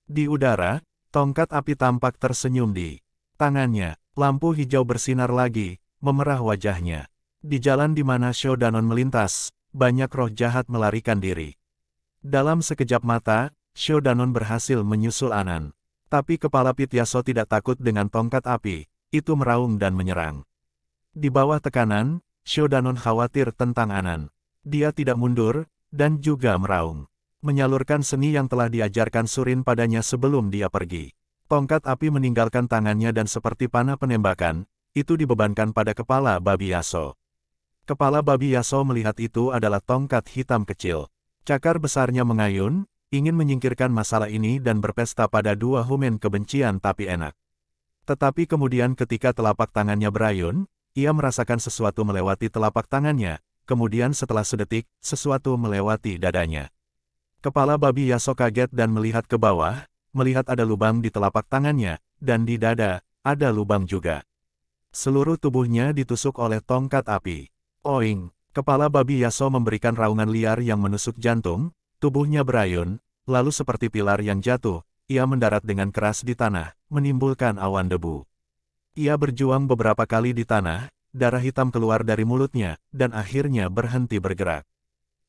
Di udara, tongkat api tampak tersenyum di tangannya. Lampu hijau bersinar lagi, memerah wajahnya. Di jalan di mana Xiao Danon melintas, banyak roh jahat melarikan diri. Dalam sekejap mata, Xiao Danon berhasil menyusul Anan. Tapi kepala Pit Yasuo tidak takut dengan tongkat api, itu meraung dan menyerang. Di bawah tekanan, Xiao Danon khawatir tentang Anan. Dia tidak mundur, dan juga meraung. Menyalurkan seni yang telah diajarkan Surin padanya sebelum dia pergi. Tongkat api meninggalkan tangannya dan seperti panah penembakan, itu dibebankan pada kepala babi Yasuo. Kepala babi Yasuo melihat itu adalah tongkat hitam kecil. Cakar besarnya mengayun, ingin menyingkirkan masalah ini dan berpesta pada dua humen kebencian tapi enak. Tetapi kemudian ketika telapak tangannya berayun, ia merasakan sesuatu melewati telapak tangannya, kemudian setelah sedetik, sesuatu melewati dadanya. Kepala babi Yasuo kaget dan melihat ke bawah, melihat ada lubang di telapak tangannya, dan di dada, ada lubang juga. Seluruh tubuhnya ditusuk oleh tongkat api. Oing! Kepala babi Yasuo memberikan raungan liar yang menusuk jantung, tubuhnya berayun, lalu seperti pilar yang jatuh, ia mendarat dengan keras di tanah, menimbulkan awan debu. Ia berjuang beberapa kali di tanah, darah hitam keluar dari mulutnya, dan akhirnya berhenti bergerak.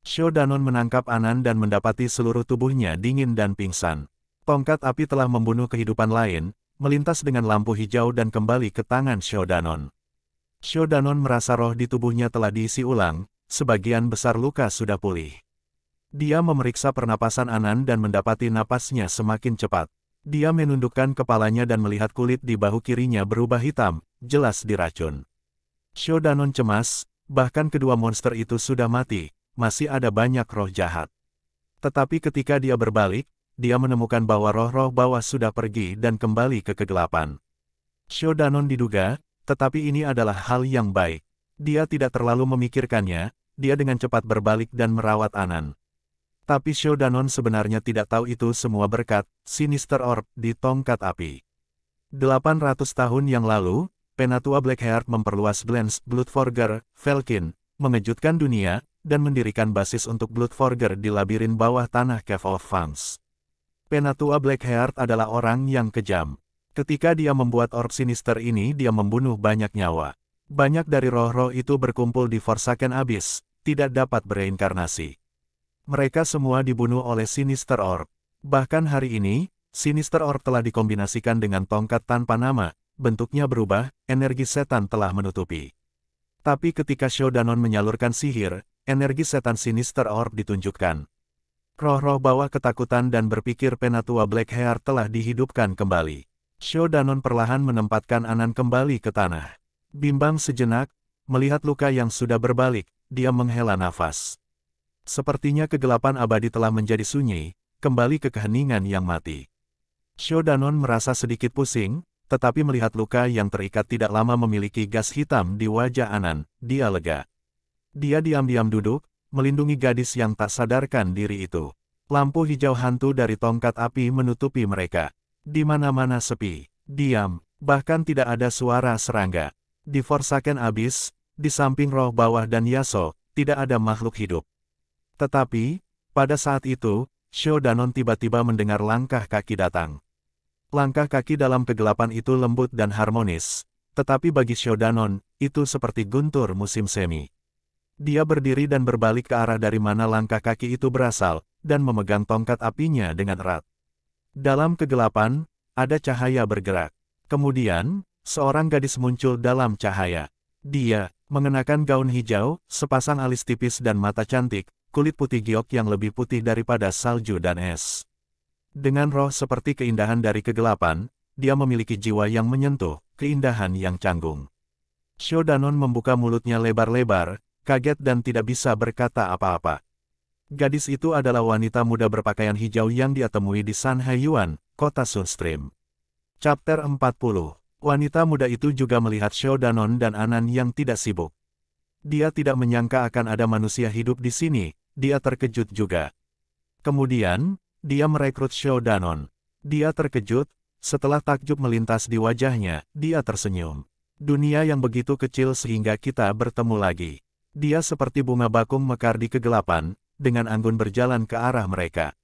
Sho Danon menangkap Anan dan mendapati seluruh tubuhnya dingin dan pingsan. Tongkat api telah membunuh kehidupan lain, melintas dengan lampu hijau dan kembali ke tangan Sho Danon. Sho Danon merasa roh di tubuhnya telah diisi ulang, sebagian besar luka sudah pulih. Dia memeriksa pernapasan Anan dan mendapati napasnya semakin cepat. Dia menundukkan kepalanya dan melihat kulit di bahu kirinya berubah hitam, jelas diracun. Sho Danon cemas, bahkan kedua monster itu sudah mati, masih ada banyak roh jahat. Tetapi ketika dia berbalik, dia menemukan bahwa roh-roh bawah sudah pergi dan kembali ke kegelapan. Sho Danon diduga, tetapi ini adalah hal yang baik. Dia tidak terlalu memikirkannya, dia dengan cepat berbalik dan merawat Anan. Tapi Sho Danon sebenarnya tidak tahu itu semua berkat Sinister Orb di tongkat api. 800 tahun yang lalu, Penatua Blackheart memperluas Glens Bloodforger, Velkin, mengejutkan dunia, dan mendirikan basis untuk Bloodforger di labirin bawah tanah Cave of Fangs. Penatua Blackheart adalah orang yang kejam. Ketika dia membuat orb sinister ini dia membunuh banyak nyawa. Banyak dari roh-roh itu berkumpul di Forsaken Abyss, tidak dapat bereinkarnasi. Mereka semua dibunuh oleh Sinister Orb. Bahkan hari ini, Sinister Orb telah dikombinasikan dengan tongkat tanpa nama, bentuknya berubah, energi setan telah menutupi. Tapi ketika Sho Danon menyalurkan sihir, energi setan Sinister Orb ditunjukkan. Roh-roh bawah ketakutan dan berpikir Penatua Blackheart telah dihidupkan kembali. Sho Danon perlahan menempatkan Anan kembali ke tanah. Bimbang sejenak, melihat luka yang sudah berbalik, dia menghela nafas. Sepertinya kegelapan abadi telah menjadi sunyi, kembali ke keheningan yang mati. Sho Danon merasa sedikit pusing, tetapi melihat luka yang terikat tidak lama memiliki gas hitam di wajah Anan, dia lega. Dia diam-diam duduk, melindungi gadis yang tak sadarkan diri itu. Lampu hijau hantu dari tongkat api menutupi mereka. Di mana-mana sepi, diam, bahkan tidak ada suara serangga. Di Forsaken Abyss, di samping roh bawah dan Yasuo, tidak ada makhluk hidup. Tetapi, pada saat itu, Sho Danon tiba-tiba mendengar langkah kaki datang. Langkah kaki dalam kegelapan itu lembut dan harmonis, tetapi bagi Sho Danon, itu seperti guntur musim semi. Dia berdiri dan berbalik ke arah dari mana langkah kaki itu berasal, dan memegang tongkat apinya dengan erat. Dalam kegelapan, ada cahaya bergerak. Kemudian, seorang gadis muncul dalam cahaya. Dia mengenakan gaun hijau, sepasang alis tipis dan mata cantik, kulit putih giok yang lebih putih daripada salju dan es. Dengan roh seperti keindahan dari kegelapan, dia memiliki jiwa yang menyentuh, keindahan yang canggung. Sho Danon membuka mulutnya lebar-lebar, kaget dan tidak bisa berkata apa-apa. Gadis itu adalah wanita muda berpakaian hijau yang dia temui di Sanhaiyuan, kota Sunstream. Chapter 40. Wanita muda itu juga melihat Sho Danon dan Anan yang tidak sibuk. Dia tidak menyangka akan ada manusia hidup di sini, dia terkejut juga. Kemudian, dia merekrut Sho Danon. Dia terkejut, setelah takjub melintas di wajahnya, dia tersenyum. Dunia yang begitu kecil sehingga kita bertemu lagi. Dia seperti bunga bakung mekar di kegelapan, dengan anggun berjalan ke arah mereka.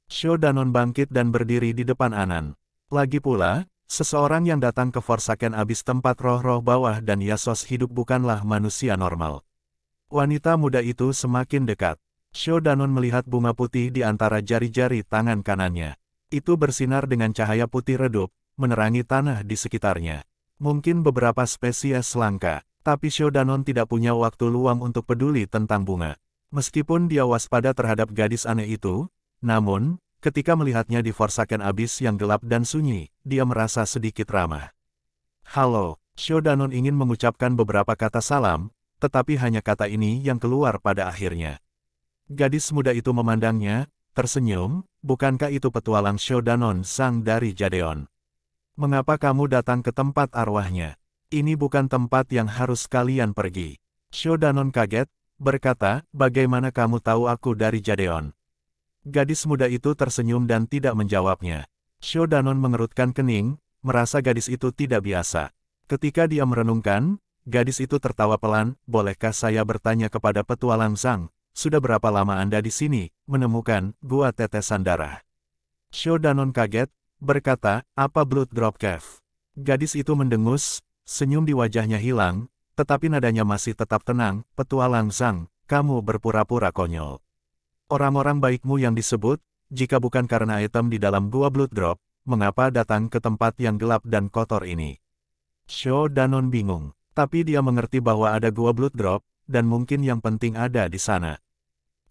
Sho Danon bangkit dan berdiri di depan Anan. Lagi pula, seseorang yang datang ke Forsaken Abyss tempat roh-roh bawah dan Yasuo hidup bukanlah manusia normal. Wanita muda itu semakin dekat. Sho Danon melihat bunga putih di antara jari-jari tangan kanannya. Itu bersinar dengan cahaya putih redup, menerangi tanah di sekitarnya. Mungkin beberapa spesies langka, tapi Sho Danon tidak punya waktu luang untuk peduli tentang bunga. Meskipun dia waspada terhadap gadis aneh itu, namun, ketika melihatnya di Forsaken Abyss yang gelap dan sunyi, dia merasa sedikit ramah. Halo, Sho Danon ingin mengucapkan beberapa kata salam, tetapi hanya kata ini yang keluar pada akhirnya. Gadis muda itu memandangnya, tersenyum, bukankah itu petualang Shodanon sang dari Jadeon? Mengapa kamu datang ke tempat arwahnya? Ini bukan tempat yang harus kalian pergi. Shodanon kaget, berkata, bagaimana kamu tahu aku dari Jadeon? Gadis muda itu tersenyum dan tidak menjawabnya. Shodanon mengerutkan kening, merasa gadis itu tidak biasa. Ketika dia merenungkan, gadis itu tertawa pelan, bolehkah saya bertanya kepada petualang Zhang, sudah berapa lama Anda di sini, menemukan gua tetesan darah? Shodanon kaget, berkata, apa Blood Drop Cave? Gadis itu mendengus, senyum di wajahnya hilang, tetapi nadanya masih tetap tenang, petualang Zhang, kamu berpura-pura konyol. Orang-orang baikmu yang disebut, jika bukan karena item di dalam gua Blood Drop, mengapa datang ke tempat yang gelap dan kotor ini? Shodanon bingung, tapi dia mengerti bahwa ada gua Blood Drop, dan mungkin yang penting ada di sana.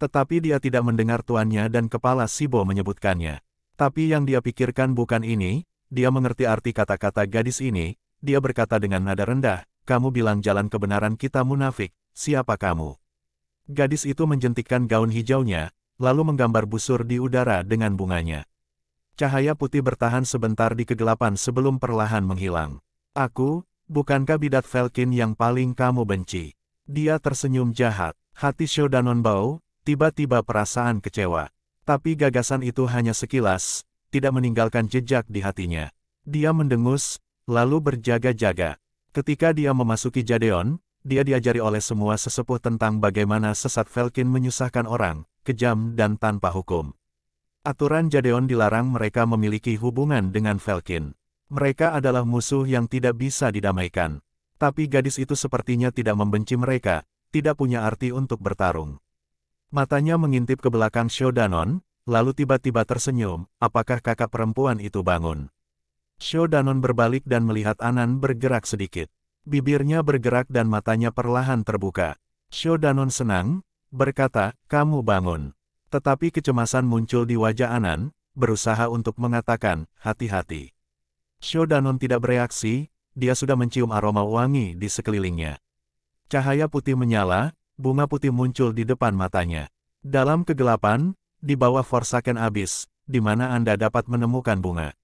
Tetapi dia tidak mendengar tuannya dan kepala Shibo menyebutkannya. Tapi yang dia pikirkan bukan ini, dia mengerti arti kata-kata gadis ini, dia berkata dengan nada rendah, kamu bilang jalan kebenaran kita munafik, siapa kamu? Gadis itu menjentikkan gaun hijaunya, lalu menggambar busur di udara dengan bunganya. Cahaya putih bertahan sebentar di kegelapan sebelum perlahan menghilang. Aku, bukankah bidat Falcon yang paling kamu benci? Dia tersenyum jahat, hati Shodanon bau, tiba-tiba perasaan kecewa. Tapi gagasan itu hanya sekilas, tidak meninggalkan jejak di hatinya. Dia mendengus, lalu berjaga-jaga. Ketika dia memasuki Jadeon, dia diajari oleh semua sesepuh tentang bagaimana sesat Falcon menyusahkan orang, kejam dan tanpa hukum. Aturan Jadeon dilarang mereka memiliki hubungan dengan Falcon. Mereka adalah musuh yang tidak bisa didamaikan. Tapi gadis itu sepertinya tidak membenci mereka, tidak punya arti untuk bertarung. Matanya mengintip ke belakang Shodanon, lalu tiba-tiba tersenyum, apakah kakak perempuan itu bangun? Shodanon berbalik dan melihat Anan bergerak sedikit. Bibirnya bergerak dan matanya perlahan terbuka. Shodanon senang, berkata, kamu bangun. Tetapi kecemasan muncul di wajah Anan, berusaha untuk mengatakan, hati-hati. Shodanon tidak bereaksi, dia sudah mencium aroma wangi di sekelilingnya. Cahaya putih menyala, bunga putih muncul di depan matanya. Dalam kegelapan, di bawah Forsaken Abyss, di mana Anda dapat menemukan bunga.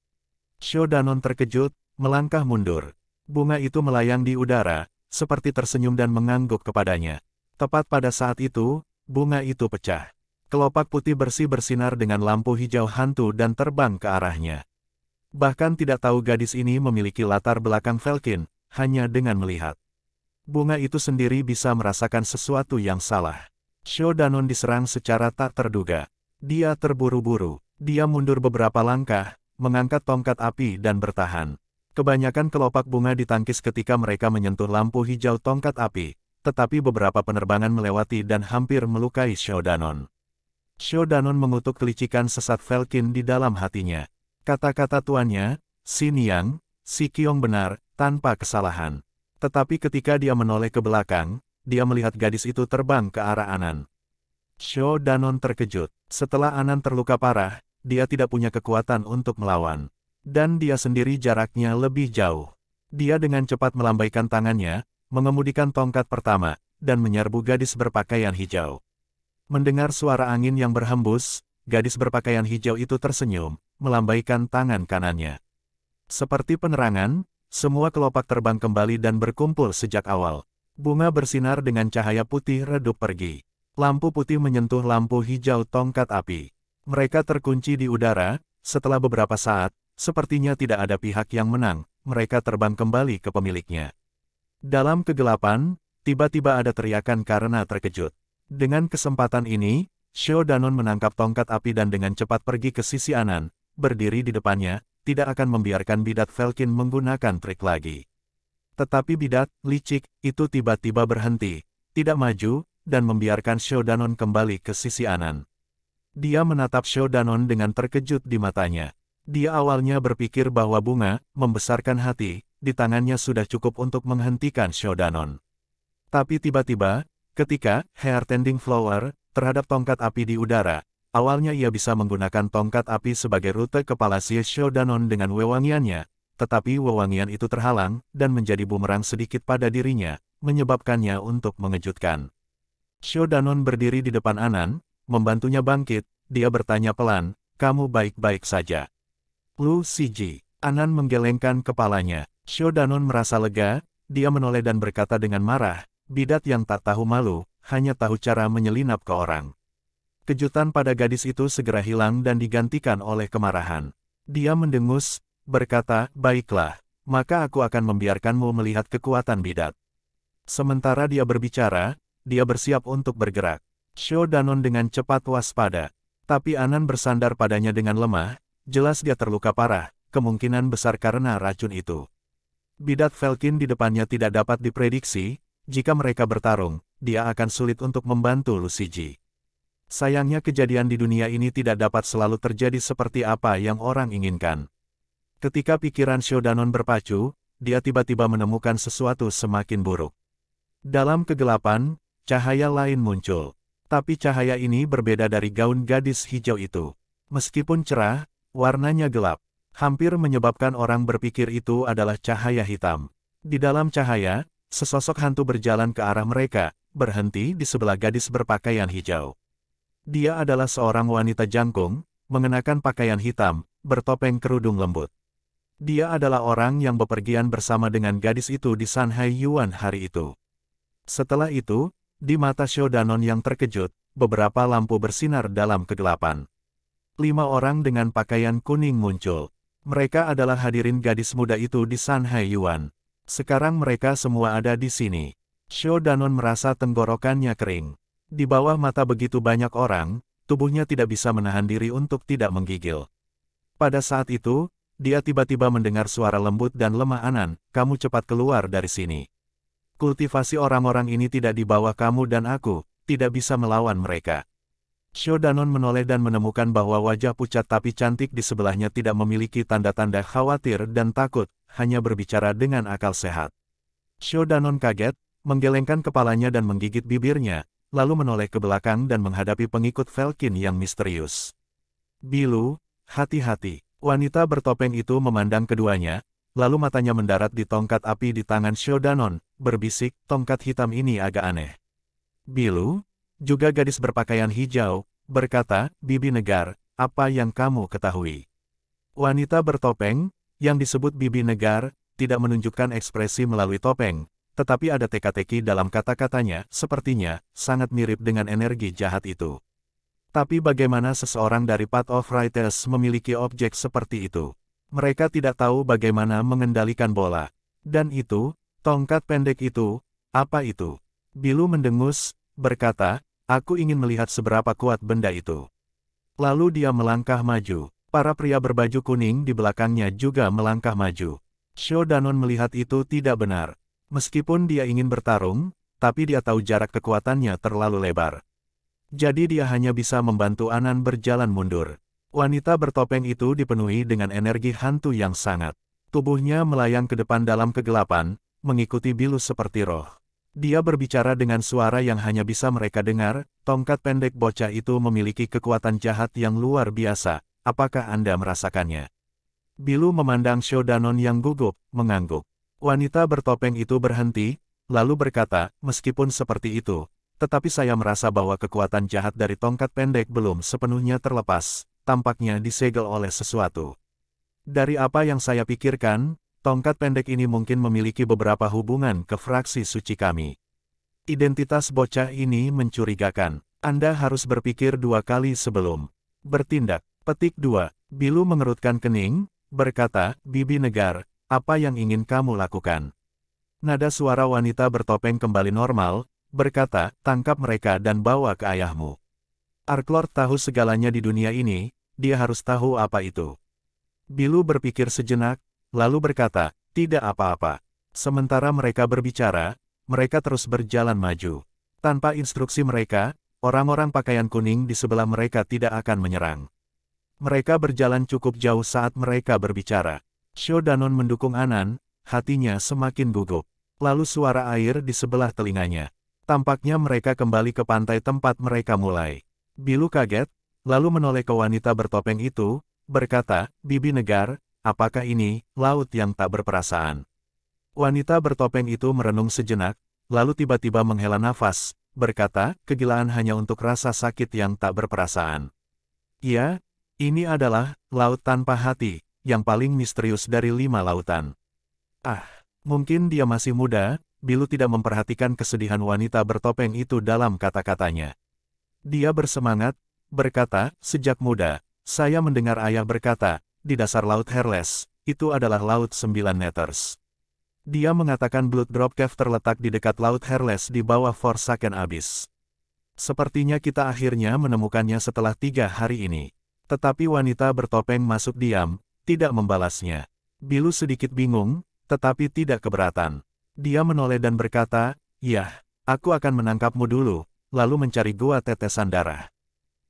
Shodanon terkejut, melangkah mundur. Bunga itu melayang di udara, seperti tersenyum dan mengangguk kepadanya. Tepat pada saat itu, bunga itu pecah. Kelopak putih bersih bersinar dengan lampu hijau hantu dan terbang ke arahnya. Bahkan tidak tahu gadis ini memiliki latar belakang Falcon, hanya dengan melihat. Bunga itu sendiri bisa merasakan sesuatu yang salah. Shodanon diserang secara tak terduga. Dia terburu-buru. Dia mundur beberapa langkah, mengangkat tongkat api dan bertahan. Kebanyakan kelopak bunga ditangkis ketika mereka menyentuh lampu hijau tongkat api, tetapi beberapa penerbangan melewati dan hampir melukai Shodanon. Shodanon mengutuk kelicikan sesat Falcon di dalam hatinya. Kata-kata tuannya, Si Niang, Si Qiong benar, tanpa kesalahan. Tetapi ketika dia menoleh ke belakang, dia melihat gadis itu terbang ke arah Anan. Shodanon terkejut. Setelah Anan terluka parah, dia tidak punya kekuatan untuk melawan. Dan dia sendiri jaraknya lebih jauh. Dia dengan cepat melambaikan tangannya, mengemudikan tongkat pertama, dan menyerbu gadis berpakaian hijau. Mendengar suara angin yang berhembus, gadis berpakaian hijau itu tersenyum, melambaikan tangan kanannya. Seperti penerangan, semua kelopak terbang kembali dan berkumpul sejak awal. Bunga bersinar dengan cahaya putih redup pergi. Lampu putih menyentuh lampu hijau tongkat api. Mereka terkunci di udara, setelah beberapa saat, sepertinya tidak ada pihak yang menang, mereka terbang kembali ke pemiliknya. Dalam kegelapan, tiba-tiba ada teriakan karena terkejut. Dengan kesempatan ini, Shodanon menangkap tongkat api dan dengan cepat pergi ke sisi Anan, berdiri di depannya, tidak akan membiarkan bidat Falcon menggunakan trik lagi. Tetapi bidat, licik, itu tiba-tiba berhenti, tidak maju, dan membiarkan Shodanon kembali ke sisi Anan. Dia menatap Shodanon dengan terkejut di matanya. Dia awalnya berpikir bahwa bunga, membesarkan hati, di tangannya sudah cukup untuk menghentikan Shodanon. Tapi tiba-tiba, ketika Hair Tending Flower terhadap tongkat api di udara, awalnya ia bisa menggunakan tongkat api sebagai rute ke Palace Shodanon dengan wewangiannya, tetapi wewangian itu terhalang, dan menjadi bumerang sedikit pada dirinya, menyebabkannya untuk mengejutkan. Shodanon berdiri di depan Anan, membantunya bangkit, dia bertanya pelan, kamu baik-baik saja? Lu Siji. Anan menggelengkan kepalanya. Shou Danon merasa lega, dia menoleh dan berkata dengan marah, bidat yang tak tahu malu, hanya tahu cara menyelinap ke orang. Kejutan pada gadis itu segera hilang dan digantikan oleh kemarahan. Dia mendengus, berkata, baiklah, maka aku akan membiarkanmu melihat kekuatan bidat. Sementara dia berbicara, dia bersiap untuk bergerak. Shou Danon dengan cepat waspada. Tapi Anan bersandar padanya dengan lemah, jelas dia terluka parah, kemungkinan besar karena racun itu. Bidat Velkin di depannya tidak dapat diprediksi, jika mereka bertarung, dia akan sulit untuk membantu Lu Siji. Sayangnya kejadian di dunia ini tidak dapat selalu terjadi seperti apa yang orang inginkan. Ketika pikiran Shou Danon berpacu, dia tiba-tiba menemukan sesuatu semakin buruk. Dalam kegelapan, cahaya lain muncul. Tapi cahaya ini berbeda dari gaun gadis hijau itu. Meskipun cerah, warnanya gelap. Hampir menyebabkan orang berpikir itu adalah cahaya hitam. Di dalam cahaya, sesosok hantu berjalan ke arah mereka, berhenti di sebelah gadis berpakaian hijau. Dia adalah seorang wanita jangkung, mengenakan pakaian hitam, bertopeng kerudung lembut. Dia adalah orang yang bepergian bersama dengan gadis itu di Sanhai Yuan hari itu. Setelah itu, di mata Shou Danon yang terkejut, beberapa lampu bersinar dalam kegelapan. 5 orang dengan pakaian kuning muncul. Mereka adalah hadirin gadis muda itu di Sanhai Yuan. Sekarang mereka semua ada di sini. Shou Danon merasa tenggorokannya kering. Di bawah mata begitu banyak orang, tubuhnya tidak bisa menahan diri untuk tidak menggigil. Pada saat itu, dia tiba-tiba mendengar suara lembut dan lemah Anan, kamu cepat keluar dari sini. Kultivasi orang-orang ini tidak di bawah kamu dan aku, tidak bisa melawan mereka. Shou Danon menoleh dan menemukan bahwa wajah pucat tapi cantik di sebelahnya tidak memiliki tanda-tanda khawatir dan takut, hanya berbicara dengan akal sehat. Shou Danon kaget, menggelengkan kepalanya dan menggigit bibirnya, lalu menoleh ke belakang dan menghadapi pengikut Velkin yang misterius. Bilu, hati-hati. Wanita bertopeng itu memandang keduanya, lalu matanya mendarat di tongkat api di tangan Shou Danon, berbisik, tongkat hitam ini agak aneh. Bilu, juga gadis berpakaian hijau, berkata, Bibi Negar, apa yang kamu ketahui? Wanita bertopeng, yang disebut Bibi Negar, tidak menunjukkan ekspresi melalui topeng, tetapi ada teka-teki dalam kata-katanya, sepertinya, sangat mirip dengan energi jahat itu. Tapi bagaimana seseorang dari Path of Righteous memiliki objek seperti itu? Mereka tidak tahu bagaimana mengendalikan bola. Dan itu, tongkat pendek itu, apa itu? Bilu mendengus, berkata, aku ingin melihat seberapa kuat benda itu. Lalu dia melangkah maju. Para pria berbaju kuning di belakangnya juga melangkah maju. Shou Danon melihat itu tidak benar. Meskipun dia ingin bertarung, tapi dia tahu jarak kekuatannya terlalu lebar. Jadi dia hanya bisa membantu Anan berjalan mundur. Wanita bertopeng itu dipenuhi dengan energi hantu yang sangat. Tubuhnya melayang ke depan dalam kegelapan, mengikuti Bilu seperti roh. Dia berbicara dengan suara yang hanya bisa mereka dengar, tongkat pendek bocah itu memiliki kekuatan jahat yang luar biasa, apakah Anda merasakannya? Bilu memandang Shou Danon yang gugup, mengangguk. Wanita bertopeng itu berhenti, lalu berkata, meskipun seperti itu, tetapi saya merasa bahwa kekuatan jahat dari tongkat pendek belum sepenuhnya terlepas, tampaknya disegel oleh sesuatu. Dari apa yang saya pikirkan, tongkat pendek ini mungkin memiliki beberapa hubungan ke fraksi suci kami. Identitas bocah ini mencurigakan. Anda harus berpikir 2 kali sebelum bertindak. Petik 2. Bilu mengerutkan kening, berkata, Bibi Negar, apa yang ingin kamu lakukan? Nada suara wanita bertopeng kembali normal, berkata, tangkap mereka dan bawa ke ayahmu. Arklord tahu segalanya di dunia ini, dia harus tahu apa itu. Bilu berpikir sejenak, lalu berkata, tidak apa-apa. Sementara mereka berbicara, mereka terus berjalan maju. Tanpa instruksi mereka, orang-orang pakaian kuning di sebelah mereka tidak akan menyerang. Mereka berjalan cukup jauh saat mereka berbicara. Shou Danon mendukung Anan, hatinya semakin gugup. Lalu suara air di sebelah telinganya. Tampaknya mereka kembali ke pantai tempat mereka mulai. Bilu kaget, lalu menoleh ke wanita bertopeng itu, berkata, Bibi Negar, apakah ini laut yang tak berperasaan? Wanita bertopeng itu merenung sejenak, lalu tiba-tiba menghela nafas, berkata, kegilaan hanya untuk rasa sakit yang tak berperasaan. Ya, ini adalah laut tanpa hati, yang paling misterius dari 5 lautan. Ah, mungkin dia masih muda, Bilu tidak memperhatikan kesedihan wanita bertopeng itu dalam kata-katanya. Dia bersemangat, berkata, sejak muda, saya mendengar ayah berkata, di dasar Laut Herles, itu adalah Laut 9 meters. Dia mengatakan Blood Drop Cave terletak di dekat Laut Herles di bawah Forsaken Abyss. Sepertinya kita akhirnya menemukannya setelah 3 hari ini. Tetapi wanita bertopeng masuk diam, tidak membalasnya. Bilu sedikit bingung, tetapi tidak keberatan. Dia menoleh dan berkata, "Yah, aku akan menangkapmu dulu, lalu mencari gua tetesan darah."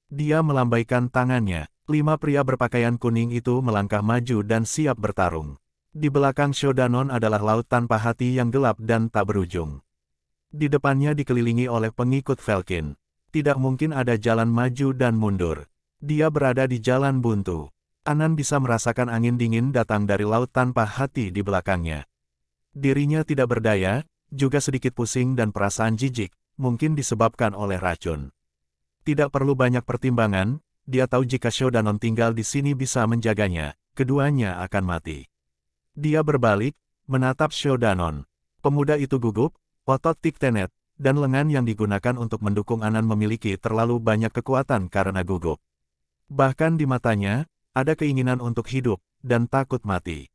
Dia melambaikan tangannya. 5 pria berpakaian kuning itu melangkah maju dan siap bertarung. Di belakang Shodanon adalah laut tanpa hati yang gelap dan tak berujung. Di depannya dikelilingi oleh pengikut Velkin. Tidak mungkin ada jalan maju dan mundur. Dia berada di jalan buntu. Anan bisa merasakan angin dingin datang dari laut tanpa hati di belakangnya. Dirinya tidak berdaya, juga sedikit pusing dan perasaan jijik, mungkin disebabkan oleh racun. Tidak perlu banyak pertimbangan, dia tahu jika Shodanon tinggal di sini bisa menjaganya, keduanya akan mati. Dia berbalik, menatap Shodanon. Pemuda itu gugup, otot Tiktenet, dan lengan yang digunakan untuk mendukung Anan memiliki terlalu banyak kekuatan karena gugup. Bahkan di matanya, ada keinginan untuk hidup, dan takut mati.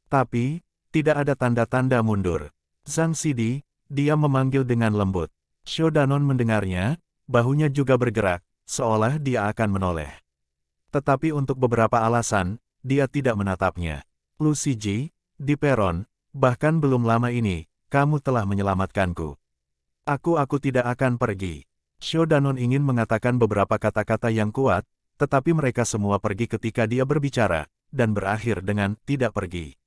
Tapi, tidak ada tanda-tanda mundur. Zhang Sidi, dia memanggil dengan lembut. Shodanon mendengarnya, bahunya juga bergerak, seolah dia akan menoleh. Tetapi untuk beberapa alasan, dia tidak menatapnya. Lucy Ji, di peron, bahkan belum lama ini, kamu telah menyelamatkanku. Aku tidak akan pergi. Shodanon ingin mengatakan beberapa kata-kata yang kuat, tetapi mereka semua pergi ketika dia berbicara, dan berakhir dengan tidak pergi.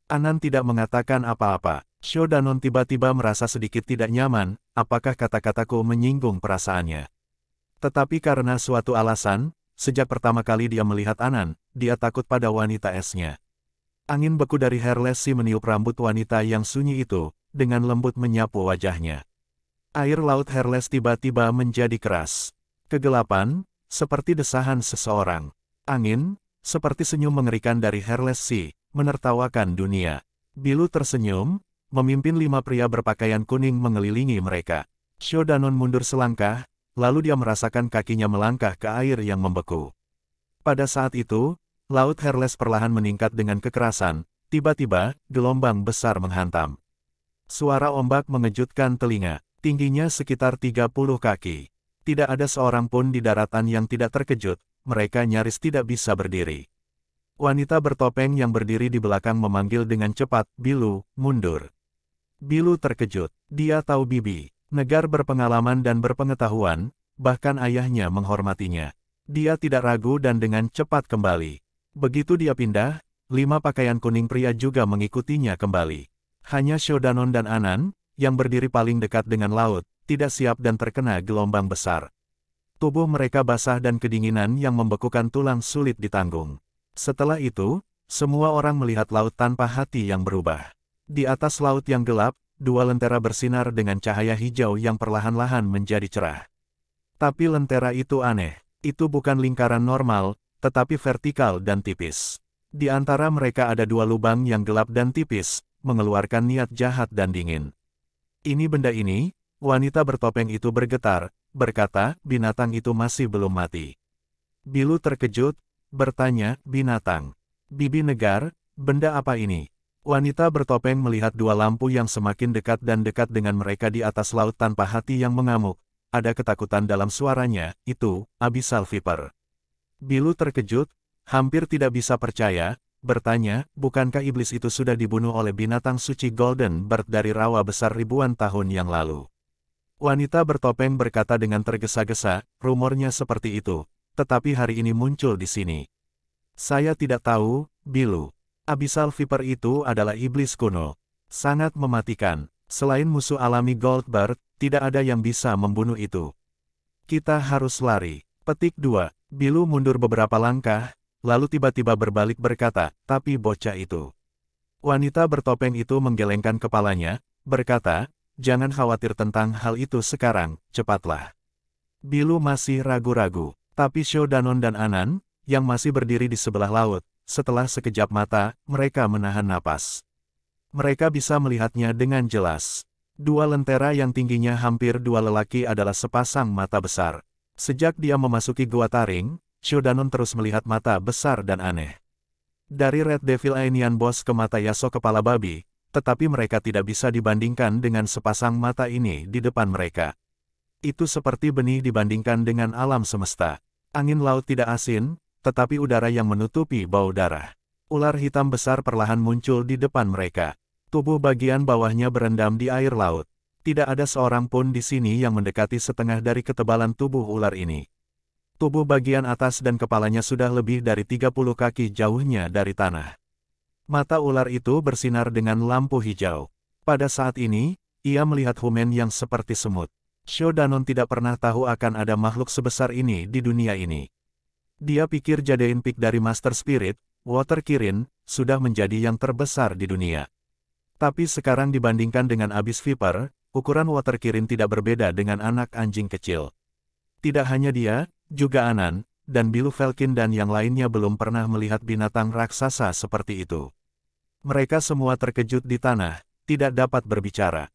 Anan tidak mengatakan apa-apa. Shodanon tiba-tiba merasa sedikit tidak nyaman, apakah kata-kataku menyinggung perasaannya. Tetapi karena suatu alasan, sejak pertama kali dia melihat Anan, dia takut pada wanita esnya. Angin beku dari Herles meniup rambut wanita yang sunyi itu, dengan lembut menyapu wajahnya. Air laut Herles tiba-tiba menjadi keras. Kegelapan, seperti desahan seseorang. Angin, seperti senyum mengerikan dari Herles menertawakan dunia. Bilu tersenyum, memimpin 5 pria berpakaian kuning mengelilingi mereka. Shodanon mundur selangkah, lalu dia merasakan kakinya melangkah ke air yang membeku. Pada saat itu, laut Herles perlahan meningkat dengan kekerasan, tiba-tiba, gelombang besar menghantam. Suara ombak mengejutkan telinga. Tingginya sekitar 30 kaki. Tidak ada seorang pun di daratan yang tidak terkejut, mereka nyaris tidak bisa berdiri. Wanita bertopeng yang berdiri di belakang memanggil dengan cepat, "Bilu, mundur." Bilu terkejut, dia tahu Bibi, negar berpengalaman dan berpengetahuan, bahkan ayahnya menghormatinya. Dia tidak ragu dan dengan cepat kembali. Begitu dia pindah, 5 pakaian kuning pria juga mengikutinya kembali. Hanya Shodanon dan Anan, yang berdiri paling dekat dengan laut, tidak siap dan terkena gelombang besar. Tubuh mereka basah dan kedinginan yang membekukan tulang sulit ditanggung. Setelah itu, semua orang melihat laut tanpa hati yang berubah. Di atas laut yang gelap, 2 lentera bersinar dengan cahaya hijau yang perlahan-lahan menjadi cerah. Tapi lentera itu aneh. Itu bukan lingkaran normal, tetapi vertikal dan tipis. Di antara mereka ada 2 lubang yang gelap dan tipis, mengeluarkan niat jahat dan dingin. "Ini benda ini," wanita bertopeng itu bergetar, berkata, "binatang itu masih belum mati." Bilu terkejut, bertanya, "Binatang?" Bibi negar, "Benda apa ini?" Wanita bertopeng melihat 2 lampu yang semakin dekat dan dekat dengan mereka di atas laut tanpa hati yang mengamuk. Ada ketakutan dalam suaranya, "Itu, Abyssal Viper." Bilu terkejut, hampir tidak bisa percaya, bertanya, "Bukankah iblis itu sudah dibunuh oleh binatang suci Golden Bird dari rawa besar ribuan tahun yang lalu?" Wanita bertopeng berkata dengan tergesa-gesa, "Rumornya seperti itu, tetapi hari ini muncul di sini." "Saya tidak tahu, Bilu. Abyssal Viper itu adalah iblis kuno. Sangat mematikan. Selain musuh alami Goldbird, tidak ada yang bisa membunuh itu. Kita harus lari." Petik 2. Bilu mundur beberapa langkah, lalu tiba-tiba berbalik berkata, "Tapi bocah itu." Wanita bertopeng itu menggelengkan kepalanya, berkata, "Jangan khawatir tentang hal itu sekarang, cepatlah." Bilu masih ragu-ragu. Tapi Shodanon dan Anan, yang masih berdiri di sebelah laut, setelah sekejap mata, mereka menahan napas. Mereka bisa melihatnya dengan jelas. Dua lentera yang tingginya hampir dua lelaki adalah sepasang mata besar. Sejak dia memasuki Gua Taring, Shodanon terus melihat mata besar dan aneh. Dari Red Devil Aenian Boss ke mata Yasuo kepala babi, tetapi mereka tidak bisa dibandingkan dengan sepasang mata ini di depan mereka. Itu seperti benih dibandingkan dengan alam semesta. Angin laut tidak asin, tetapi udara yang menutupi bau darah. Ular hitam besar perlahan muncul di depan mereka. Tubuh bagian bawahnya berendam di air laut. Tidak ada seorang pun di sini yang mendekati setengah dari ketebalan tubuh ular ini. Tubuh bagian atas dan kepalanya sudah lebih dari 30 kaki jauhnya dari tanah. Mata ular itu bersinar dengan lampu hijau. Pada saat ini, ia melihat Humen yang seperti semut. Shodanon tidak pernah tahu akan ada makhluk sebesar ini di dunia ini. Dia pikir Jadein Peak dari Master Spirit, Water Kirin, sudah menjadi yang terbesar di dunia. Tapi sekarang dibandingkan dengan Abyss Viper, ukuran Water Kirin tidak berbeda dengan anak anjing kecil. Tidak hanya dia, juga Anan, dan Blue Falcon dan yang lainnya belum pernah melihat binatang raksasa seperti itu. Mereka semua terkejut di tanah, tidak dapat berbicara.